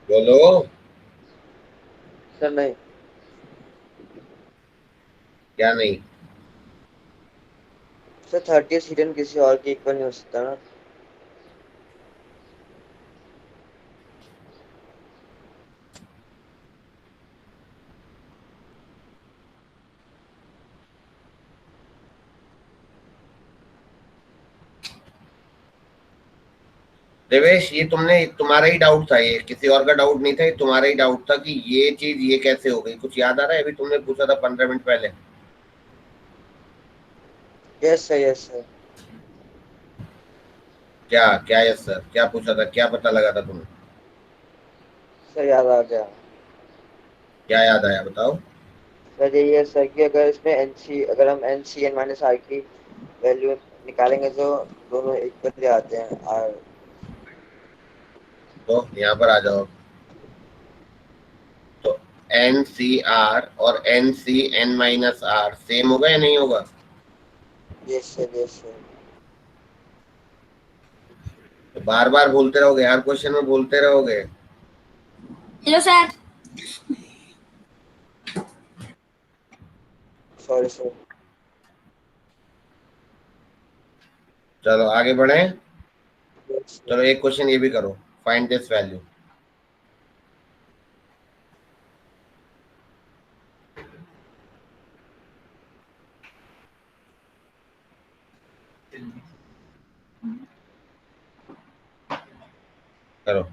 बोलो। सर नहीं। क्या नहीं? सर 30C10 किसी और के इक्वल नहीं हो सकता ना। देवेश, ये तुम्हारा ही डाउट था, ये किसी और का डाउट नहीं था, ये तुम्हारा ही डाउट था कि ये चीज ये कैसे हो गई। कुछ याद आ रहा है? अभी तुमने पूछा था 15 मिनट पहले। Yes sir, yes sir. क्या क्या? यस सर क्या पूछा था? क्या पता लगा था तुम्हें? सर याद आ गया। क्या याद आया बताओ। सर यही है सर कि अगर हम NC n माइनस r की वैल्यू निकालेंगे तो दोनों इक्वल आते हैं। r तो यहाँ पर आ जाओ। तो NCR और NCn माइनस r सेम होगा या नहीं होगा? Yes sir, yes sir. बार बार बोलते रहोगे, हर क्वेश्चन में बोलते रहोगे। Hello sir. Sorry sir. चलो आगे बढ़े। चलो एक क्वेश्चन ये भी करो, फाइंड दिस वैल्यू। करो।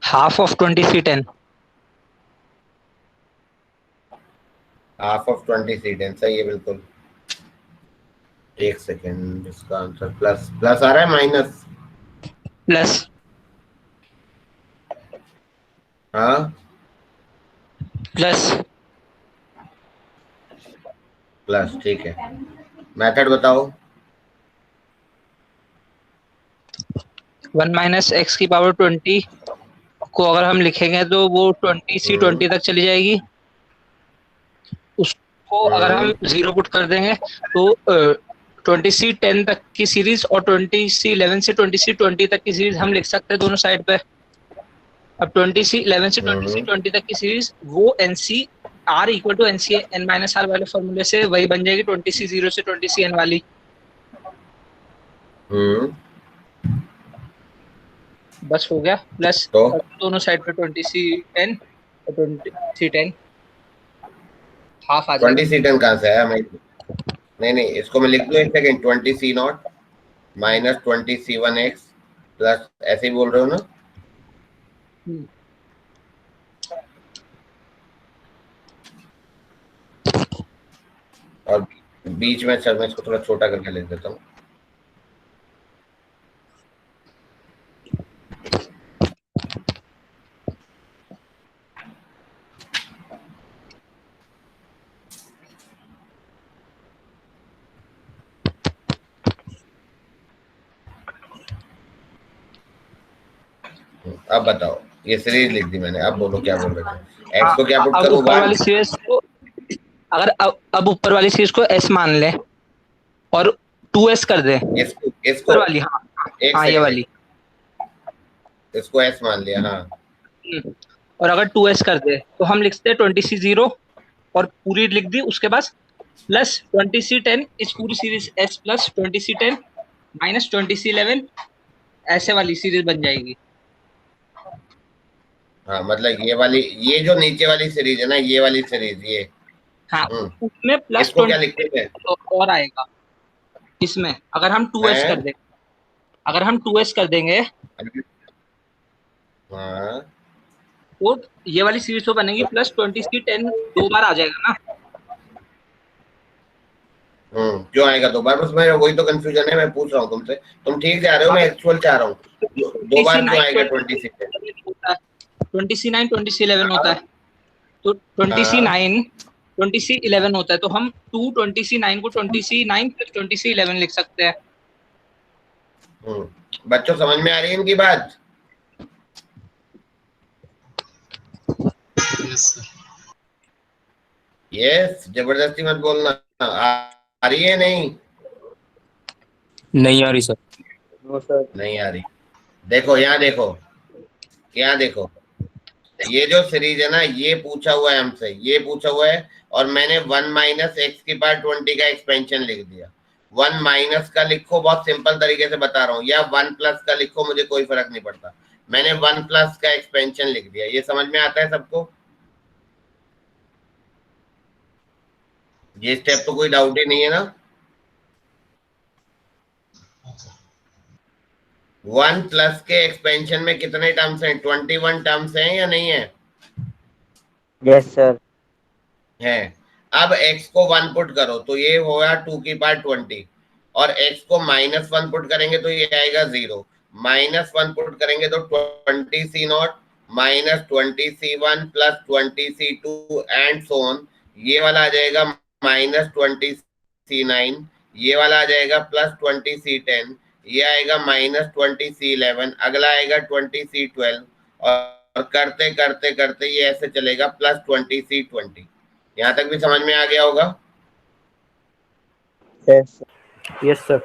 Half of 20C10। Half of 20C10 सही है बिल्कुल। एक सेकेंड, इसका आंसर प्लस प्लस आ रहा है माइनस? प्लस। हाँ प्लस। प्लस, ठीक है। मेथड बताओ। 1 माइनस एक्स की पावर 20 को अगर हम लिखेंगे तो वो 20C20 तक चली जाएगी। उसको अगर हम 0 पुट कर देंगे तो 20C10 तक की सीरीज और 20C11 से 20C20 तक की सीरीज हम लिख सकते हैं दोनों साइड पे। अब 20C11 से 20C20 तक की सीरीज वो NC R equal to NC N minus R वाले फॉर्मूले से वही बन जाएगी 20C0 से 20CN वाली। बस हो गया। प्लस तो दोनों साइड पे 20C10 और 20C10 हाफ आ जाएगा। 20C10 कहाँ से आया? मैं नहीं नहीं, इसको मैं लिख दूं एक second. 20C0 minus 20C1x plus, ऐसे ही बोल रहे हो ना? और बीच में चल, मैं इसको थोड़ा छोटा करके लिख देता हूँ। अब बताओ, ये सीरीज लिख दी मैंने, अब बोलो क्या बोल रहे थे। एक्स को क्या पुट अब करूं? ऊपर वाली सीरीज को अगर अब ऊपर वाली सीरीज को S मान ले और 2S कर दे। इसको ऊपर वाली, हाँ एक हाँ ये सेकंड, वाली। इसको S मान लिया। हाँ और अगर 2S कर दे तो हम लिखते हैं 20C0 और पूरी लिख दी, उसके बाद प्लस 20C10 इस पूरी series S plus 20C10 minus 20C11 ऐसे वाली सीरीज बन जाएगी। हाँ, मतलब ये वाली, ये जो नीचे वाली सीरीज है ना, ये वाली सीरीज, ये हाँ उसमें प्लस इसको क्या लिखते हैं? और आएगा इसमें। अगर हम 2S कर हैं? देंगे, अगर हम 2S कर देंगे हाँ तो ये वाली सीरीज तो बनेगी प्लस 20C10 दो बार आ जाएगा ना। क्यों आएगा दो बार? बस मैं वही तो कंफ्यूजन है, मैं पूछ रहा हूँ तुमसे। तुम ठीक जा रहे हो, मैं एक्चुअल चाह रहा हूँ। दो बार क्यों आएगा 20C10? 20C9 20C11 होता है तो 20C9 20C11 होता है, तो हम 20C9 को 20C9 प्लस 20C11 लिख सकते हैं। बच्चों समझ में आ रही है इनकी बात? यस, जबरदस्ती मत बोलना। आ रही है? नहीं आ रही सर। No sir. नहीं आ रही। देखो यहाँ देखो, यहाँ देखो, ये जो सीरीज है ना, ये पूछा हुआ है हमसे, ये पूछा हुआ है, और मैंने 1 माइनस एक्स की पावर 20 का एक्सपेंशन लिख दिया। 1 माइनस का लिखो, बहुत सिंपल तरीके से बता रहा हूँ, या 1 प्लस का लिखो, मुझे कोई फर्क नहीं पड़ता। मैंने 1 प्लस का एक्सपेंशन लिख दिया। ये समझ में आता है सबको? ये स्टेप तो कोई डाउट ही नहीं है ना? 1 प्लस के एक्सपेंशन में कितने टर्म्स हैं? 21 टर्म्स हैं या नहीं है? Yes sir. है। अब x को 1 पुट करो तो ये होगा 2 की पावर 20, और x को -1 पुट करेंगे तो ये आएगा 0, -1 पुट करेंगे तो 20c0 -20c1 plus 20c2 and so on. ये वाला आ जाएगा -20c9, ये वाला आ जाएगा +20c10, ये आएगा -20c11, अगला आएगा 20c12, और करते करते करते ये ऐसे चलेगा +20c20। यहाँ तक भी समझ में आ गया होगा? Yes sir.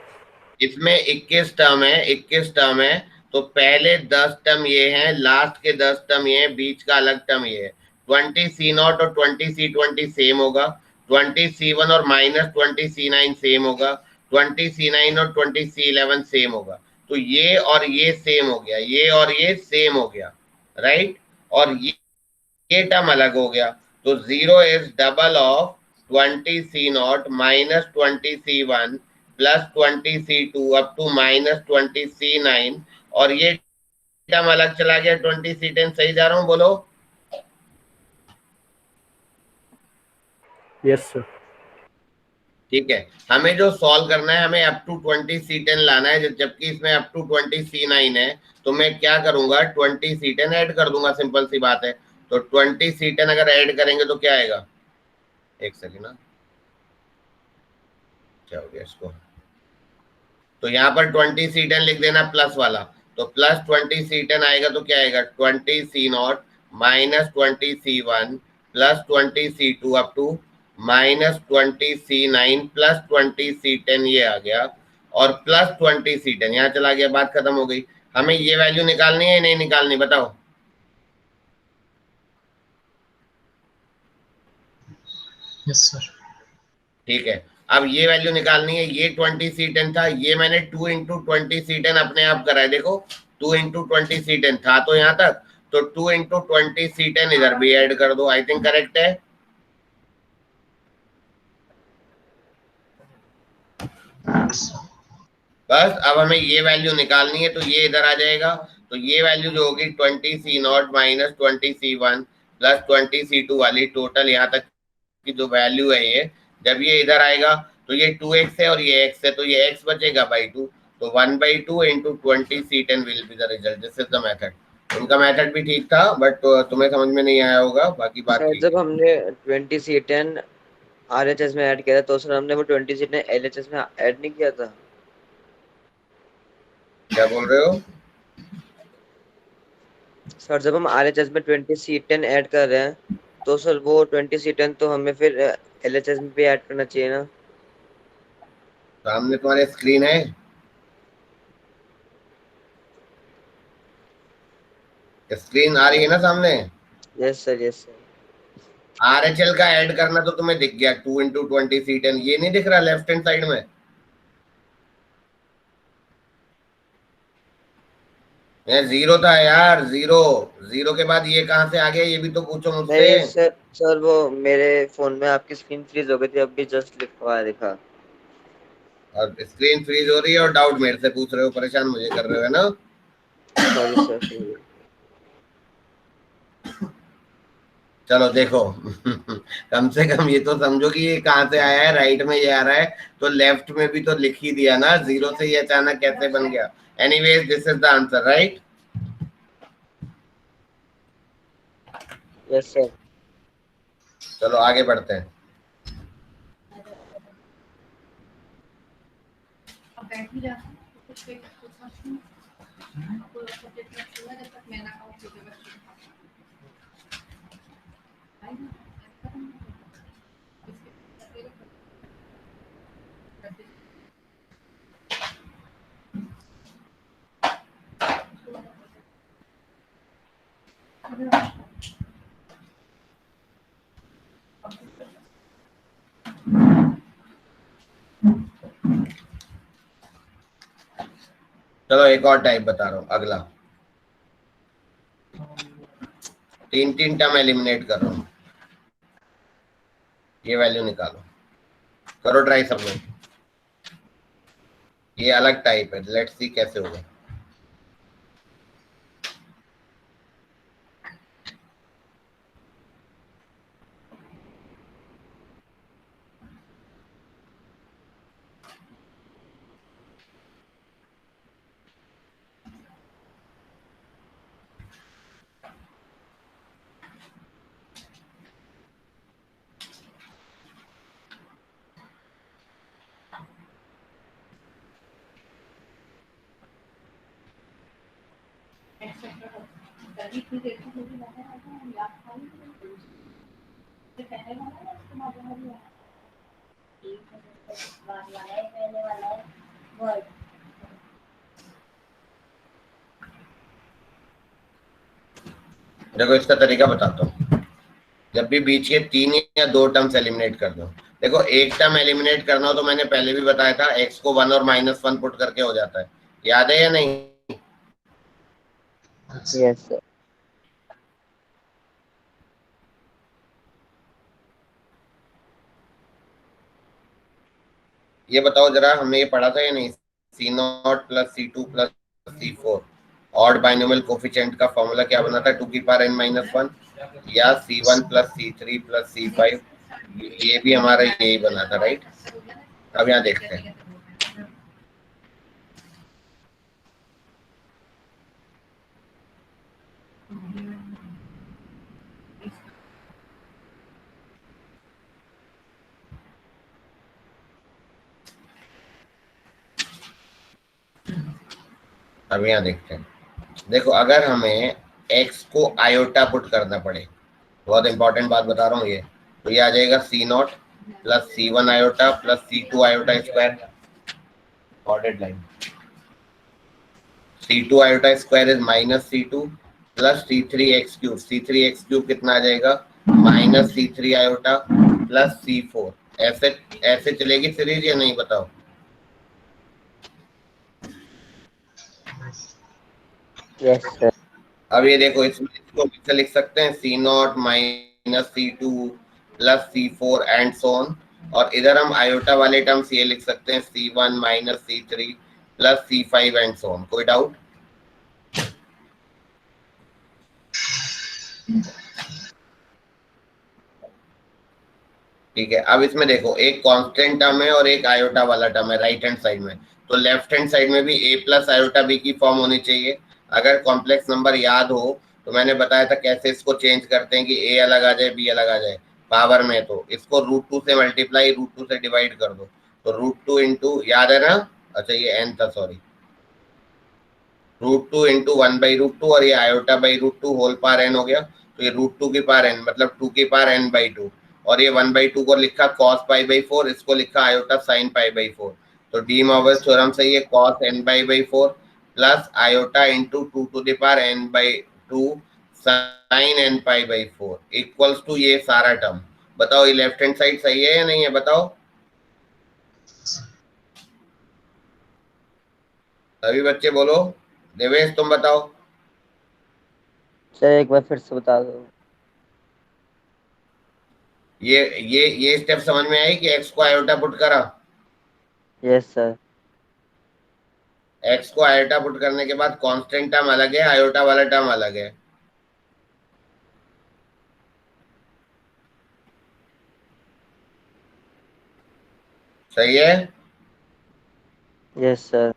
इसमें 21 टर्म है, 21 टर्म है, तो पहले 10 टर्म ये हैं, लास्ट के 10 टर्म ये हैं, बीच का अलग टर्म ये है। 20c0 और 20c20 सेम होगा, 20c1 और -20c9 सेम होगा, 20c9 और 20c11 सेम होगा। तो ये और ये सेम हो गया, ये और ये सेम हो गया, राइट। और ये टर्म अलग हो गया, तो 0 is double of 20c0 -20c1 +20c2 up to -20c9, और ये टर्म अलग चला गया 20c10। सही जा रहा हूं? बोलो। Yes sir. ठीक है, हमें जो सॉल्व करना है, हमें अप टू 20c10 लाना है, जबकि इसमें अप टू 20c9 है। तो मैं क्या करूंगा, 20c10 ऐड कर दूंगा, सिंपल सी बात है। तो 20c10 अगर ऐड करेंगे तो क्या आएगा, एक सेकेंड ना, क्या हो गया इसको, तो यहाँ पर 20c10 लिख देना प्लस वाला, तो +20c10 आएगा तो क्या आएगा, 20c0 -20c1 +20c2 up to -20c9 +20c10, ये आ गया, और +20c10 यहाँ चला गया, बात खत्म हो गई। हमें ये वैल्यू निकालनी है नहीं निकालनी, बताओ। Yes sir. ठीक है, अब ये वैल्यू निकालनी है। ये 20c10 था, ये मैंने 2 × 20c10 अपने आप करा है, देखो 2 × 20c10 था तो यहाँ तक, तो 2 × 20c10 इधर भी ऐड कर दो। आई थिंक करेक्ट है। बस अब हमें ये वैल्यू निकालनी है, तो ये इधर आ जाएगा, तो ये वैल्यू जो होगी 20c0 -20c1 +20c2 वाली, टोटल यहाँ तक की जो वैल्यू है ये, जब ये इधर आएगा तो ये 2x है और ये x है, तो ये x बचेगा /2, तो 1/2 × 20c10 will be the result. This is the method. उनका मेथड भी ठीक था, बट तुम्हें समझ में नहीं आया होगा, बाकी बात सर ठीक जब है। हमने 20c10 RHS में ऐड किया था तो सर हमने वो 20c10 LHS में ऐड नहीं किया था। क्या बोल रहे हो? सर जब हम RHS में 20c10 ऐड कर रहे हैं तो सर वो 20c10 तो हमें फिर LHS में भी ऐड करना चाहिए ना। सामने तुम्हारे स्क्रीन है, स्क्रीन आ रही है ना सामने? Yes sir, yes sir. RHL का ऐड करना तो तुम्हें दिख गया, 2 × 20c10, ये नहीं दिख रहा लेफ्ट हैंड साइड में? ये 0 था यार, 0 के बाद ये कहां से आ गया, ये भी तो पूछो मुझसे। नहीं सर वो मेरे फोन में आपकी स्क्रीन फ्रीज हो गई थी, अभी जस्ट दिखा। और स्क्रीन फ्रीज हो रही है और डाउट मेरे से पूछ रहे हो, परेशान मुझे कर रहे हो, है ना? Sorry sir. चलो देखो कम से कम ये तो समझो कि ये कहां से आया है, राइट में ये आ रहा है, तो लेफ्ट में भी तो लिख ही दिया ना, 0 से ये अचानक कैसे बन गया। Anyways this is the answer, right? Yes sir. चलो आगे बढ़ते हैं। चलो एक और टाइप बता रहा हूं, अगला 3 टर्म एलिमिनेट कर रहा हूं, ये वैल्यू निकालो, करो ट्राई सब लोग। ये अलग टाइप है, लेट्स सी कैसे होगा। देखो इसका तरीका बताता हूँ। जब भी बीच के 3 या 2 टर्म्स एलिमिनेट कर दो, देखो एक टर्म एलिमिनेट करना हो तो मैंने पहले भी बताया था, x को 1 और -1 पुट करके हो जाता है, याद है या नहीं? Yes sir. ये बताओ जरा, हमने ये पढ़ा था या नहीं? C0 plus C2 plus C4 odd binomial coefficient का फॉर्मूला क्या बना था? 2 की पावर n-1 या C1 plus C3 plus C5, ये भी हमारा यही बना था, राइट? अब यहाँ देखते हैं। अब यहाँ देखते हैं। देखो अगर हमें x को आयोटा पुट करना पड़े, बहुत इंपॉर्टेंट बात बता रहा हूँ ये, तो ये आ जाएगा C0 plus C1 iota plus C2 iota square, dotted line. C2 iota square is minus C2 plus C3 x cube. C3 x cube कितना आ जाएगा? Minus C3 iota plus C4। ऐसे ऐसे चलेगी सीरीज या नहीं, बताओ? Yes sir. अब ये देखो, इसमें इसको कैसे लिख सकते हैं? C0 minus C2 plus C4 and so on. और इधर हम आयोटा वाले टर्म्स ये लिख सकते हैं C1 minus C3 plus C5 and so on. कोई डाउट? ठीक है। अब इसमें देखो, एक कांस्टेंट टर्म है और एक आयोटा वाला टर्म है राइट हैंड साइड में, तो लेफ्ट हैंड साइड में भी a प्लस आयोटा b की फॉर्म होनी चाहिए। अगर कॉम्प्लेक्स नंबर याद हो तो मैंने बताया था कैसे इसको चेंज करते हैं कि a अलग आ जाए, b अलग आ जाए पावर में। तो इसको √2 से मल्टीप्लाई, √2 से डिवाइड कर दो, तो √2 इंटू, याद है ना? अच्छा ये n था, सॉरी, √2 इंटू 1/√2 और ये iota by √2 whole power n हो गया। तो ये √2 की पावर n मतलब 2 की पावर n/2, और ये 1/2 को लिखा cos π/4, इसको लिखा आयोटा sin π/4। तो डी मॉर्गन्स थ्योरम से ये cos n/4 plus iota into 2 to the power n/2 sin n/4 equals to ये सारा टर्म। बताओ ये लेफ्ट हैंड साइड सही है या नहीं है, बताओ? सभी बच्चे बोलो। देवेश तुम बताओ। सर एक बार फिर से बता दो। ये स्टेप समझ में आई कि x को आयोटा पुट करा? Yes sir. x को आयोटा पुट करने के बाद कांस्टेंट टर्म अलग है, आयोटा वाला टर्म अलग है। सही है? Yes sir.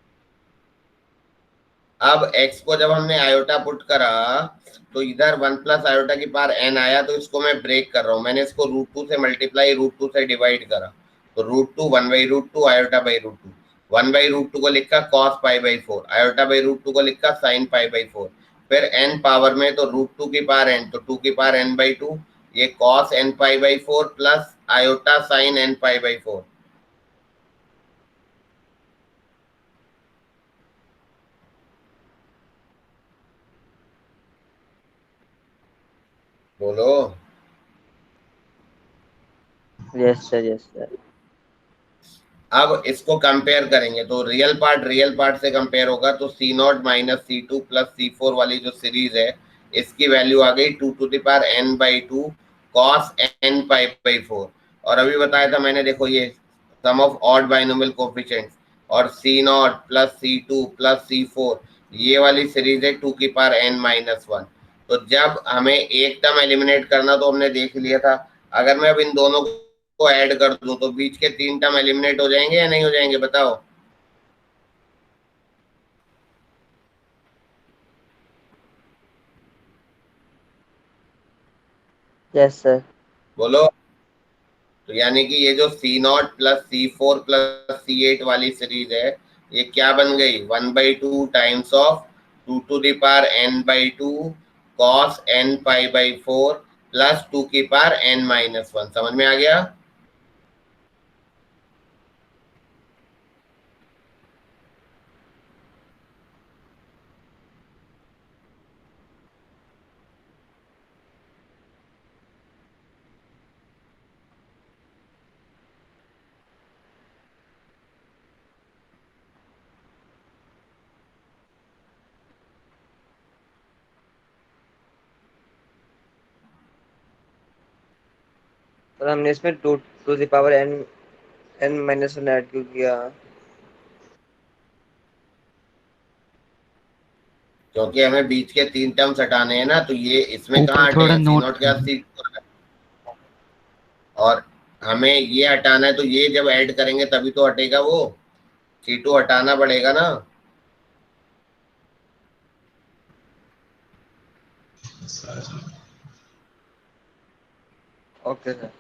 अब x को जब हमने आयोटा पुट करा तो इधर 1 प्लस आयोटा की पावर n आया, तो इसको मैं ब्रेक कर रहा हूँ। मैंने इसको √2 से मल्टीप्लाई, √2 से डिवाइड करा, तो √2 1/√2 आयोटा बाई √2। 1/√2 को लिखा cos π/4, आयोटा बाई √2 को लिखा sin π/4। फिर n पावर में, तो √2 की पावर n, तो 2 की पावर n/2, ये cos n π/4 plus iota sin n π/4। बोलो। Yes sir. Yes sir. अब इसको कंपेयर करेंगे तो रियल पार्ट से कंपेयर होगा, तो C0 minus C2 plus C4 वाली जो सीरीज है, इसकी वैल्यू आ गई 2 to the power n/2 cos n π/4। और अभी बताया था मैंने, देखो ये सम ऑफ ऑड बाइनोमियल कोफिशिएंट्स, और C0 plus C2 plus C4 ये वाली सीरीज है 2 की पावर n-1। तो जब हमें एक टर्म एलिमिनेट करना, तो हमने देख लिया था, अगर मैं अब इन दोनों को ऐड कर दूं तो बीच के 3 टर्म एलिमिनेट हो जाएंगे या नहीं हो जाएंगे, बताओ? Yes sir. बोलो। तो यानी कि ये जो C0 plus C4 plus C8 वाली सीरीज है, ये क्या बन गई? 1/2 times of 2 to the power n/2 cos n π/4 plus 2 की पावर n-1। समझ में आ गया? और हमने इसमें 2 to the power n-1 add क्यों किया? क्योंकि हमें बीच के 3 टर्म्स हटाने हैं ना, तो ये इसमें ऊपर कहाँ थोड़ा हटेगा? नोट C0 क्या C2, और हमें ये हटाना है, तो ये जब ऐड करेंगे तभी तो हटेगा वो। C2 हटाना पड़ेगा ना। Okay sir.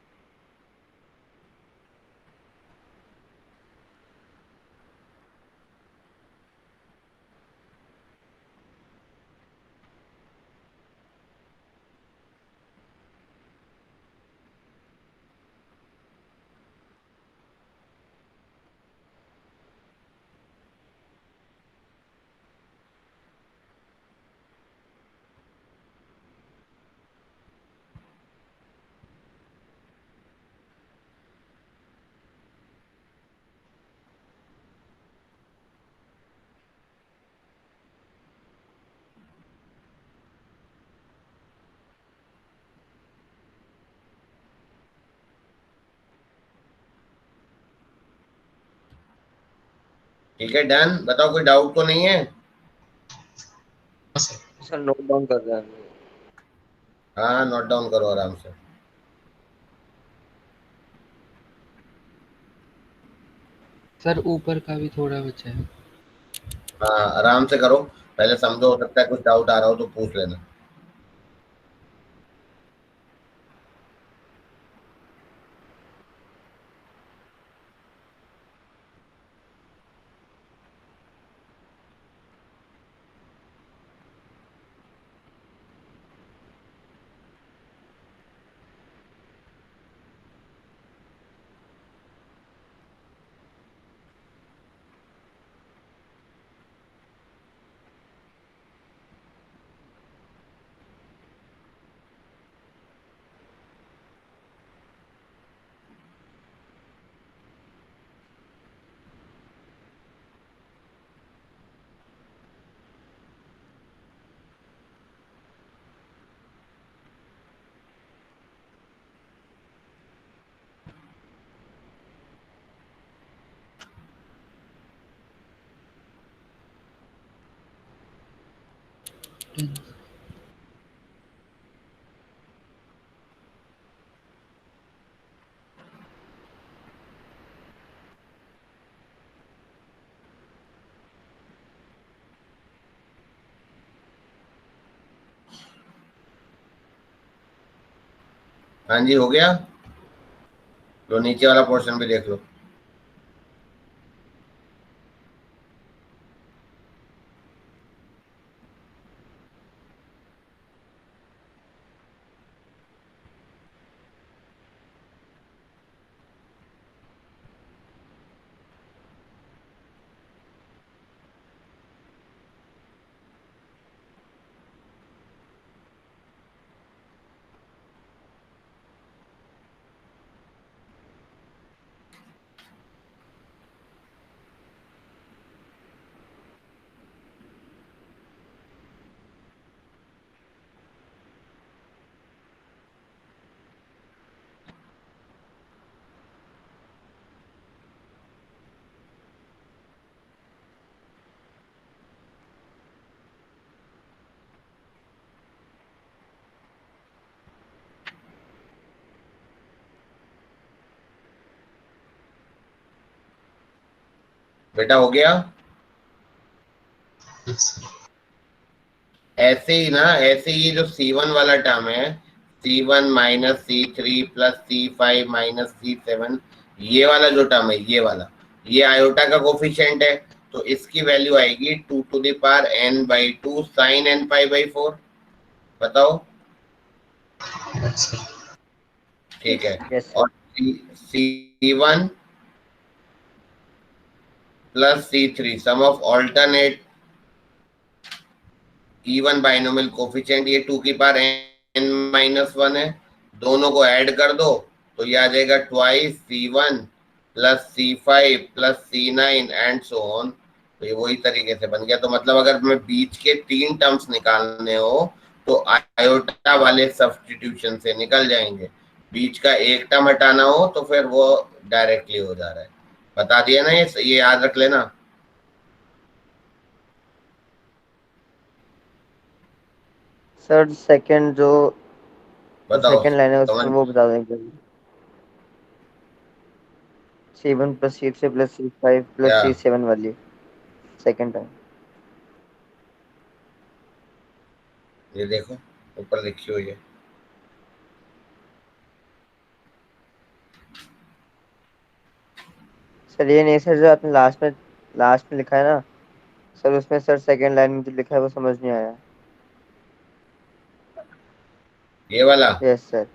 ठीक है, डन। बताओ, कोई डाउट तो नहीं है? सर नोट डाउन कर रहे हैं। हाँ, नोट डाउन करो आराम से। सर ऊपर का भी थोड़ा बचा है। हाँ, आराम से करो, पहले समझो, हो सकता है कुछ डाउट आ रहा हो तो पूछ लेना। हाँ जी, हो गया। तो नीचे वाला पोर्शन भी देख लो। बेटा हो गया? ऐसे ही ना, ऐसे ही जो C1 वाला टर्म है, C1 minus C3 plus C5 minus C7, ये वाला जो टर्म है, ये वाला, ये आयोटा का कोफिशिएंट है, तो इसकी वैल्यू आएगी 2 to the power n/2 sin n π/4। बताओ। Yes, sir. ठीक है। Yes sir. और C1 plus C3 sum of alternate even binomial coefficient, ये 2 की पावर n-1 है। दोनों को ऐड कर दो तो ये आ जाएगा twice C1 plus C5 plus C9 and so on. तो ये वही तरीके से बन गया। तो मतलब अगर मैं बीच के 3 टर्म्स निकालने हो तो आयोटा वाले सब्स्टिट्यूशन से निकल जाएंगे। बीच का एक टर्म हटाना हो तो फिर वो डायरेक्टली हो जा रहा है। बता दिया ना, ये याद रख लेना। सर सेकंड जो बताओ सेकंड लाइन है समझ। उसमें वो बता देंगे। C1 plus C3 plus C5 plus क्या C7 वाली सेकंड टाइम। ये देखो ऊपर लिखी हुई है। सर ये नहीं सर, जो आपने लास्ट में लिखा है ना सर, उसमें सर सेकंड लाइन में जो लिखा है वो समझ नहीं आया। ये वाला यस सर।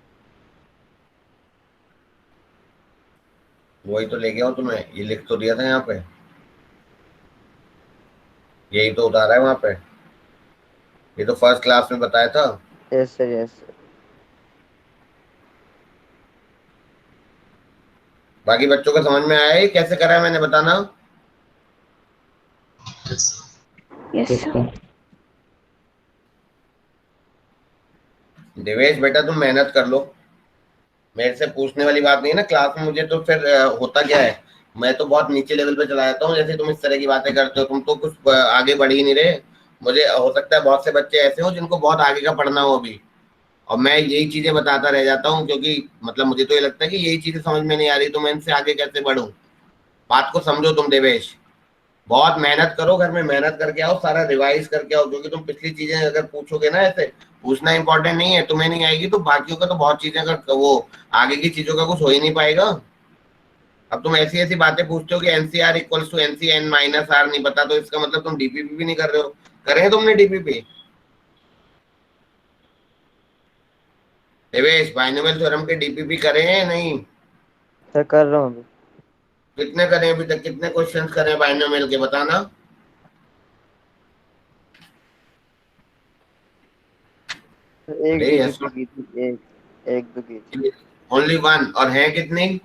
वही तो लेके आओ तुम्हें, ये लिख तो दिया था यहाँ पे, यही तो उतारा है वहां पे, ये तो फर्स्ट क्लास में बताया था। Yes sir. Yes sir. बाकी बच्चों को समझ में आया है कैसे करा है मैंने, बताना। Yes. Yes sir. देवेश बेटा तुम मेहनत कर लो, मेरे से पूछने वाली बात नहीं है ना क्लास में। मुझे तो फिर होता क्या है, मैं तो बहुत नीचे लेवल पे चला जाता हूँ। जैसे तुम इस तरह की बातें करते हो, तुम तो कुछ आगे बढ़ ही नहीं रहे। मुझे हो सकता है बहुत से बच्चे ऐसे हो जिनको बहुत आगे का पढ़ना हो अभी, और मैं यही चीजें बताता रह जाता हूँ, क्योंकि मतलब मुझे तो ये लगता है कि यही चीजें समझ में नहीं आ रही तो मैं इनसे आगे कैसे बढ़ूं। बात को समझो तुम देवेश, बहुत मेहनत करो, घर में मेहनत करके आओ, सारा रिवाइज करके आओ। क्योंकि तुम पिछली चीजें अगर पूछोगे ना, ऐसे पूछना इंपॉर्टेंट नहीं है, तुम्हें नहीं आएगी तो बाकियों का तो बहुत चीजें, अगर वो आगे की चीजों का कुछ हो ही नहीं पाएगा। अब तुम ऐसी ऐसी बातें पूछते हो कि NCR equals to NCN minus R नहीं पता, तो इसका मतलब तुम डीपीपी भी नहीं कर रहे हो। करे तुमने डीपीपी देवेश, बाइनोमियल थ्योरम के डीपीपी करे हैं नहीं? सर कर रहा हूँ अभी। कितने करें अभी तक, कितने क्वेश्चंस करें बाइनोमियल के, बताना। सर एक अरे यस, डीपीपी की थी, एक एक दो की थी। ओनली वन, और है कितनी?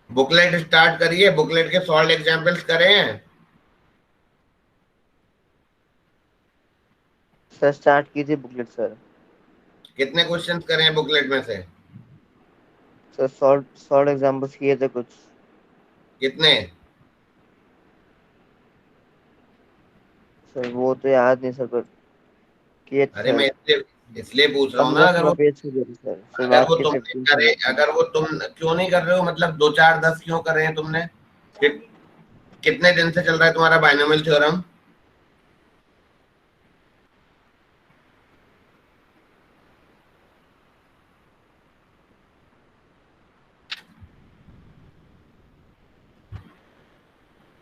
बुकलेट स्टार्ट करिए, बुकलेट के सॉल्व एग्जांपल्स करें हैं? सर स्टार्ट की थी बुकलेट सर। कितने क्वेश्चंस करें हैं बुकलेट में से? सर सॉल्व सॉल्व एग्जांपल्स किए थे कुछ। कितने? सर वो तो याद नहीं सर, पर किए थे अरे मैं सर। इसलिए पूछ रहा हूँ ना, 15-16 पेज के थे सर, अगर शुरुआत वो की तुमने 15 करे, पेज की। अगर वो तुम क्यों नहीं कर रहे हो, मतलब 2 4 10 क्यों कर रहे हैं तुमने? कि, कितने दिन से चल रहा है तुम्हारा बाइनोमियल थ्योरम?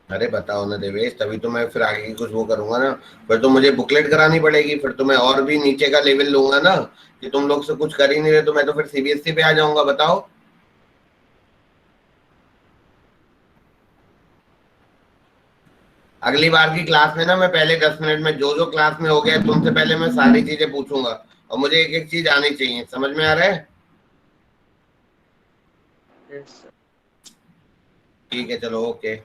अरे बताओ ना देवेश, तभी तो मैं फिर आगे की कुछ वो करूंगा ना। फिर तो मुझे बुकलेट करानी पड़ेगी, फिर तो मैं और भी नीचे का लेवल लूंगा ना, कि तुम लोग से कुछ कर ही नहीं रहे तो मैं तो फिर सीबीएसई पे आ जाऊंगा। बताओ। अगली बार की क्लास में ना मैं पहले 10 मिनट में जो जो क्लास में हो गया तुमसे पहले मैं सारी चीजें पूछूंगा, और मुझे एक एक चीज आनी चाहिए। समझ में आ रहा है? Yes sir. ठीक है चलो, okay.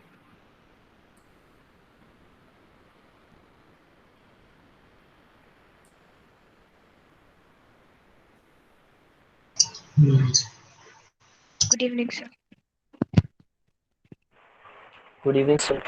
Good evening sir. Good evening sir.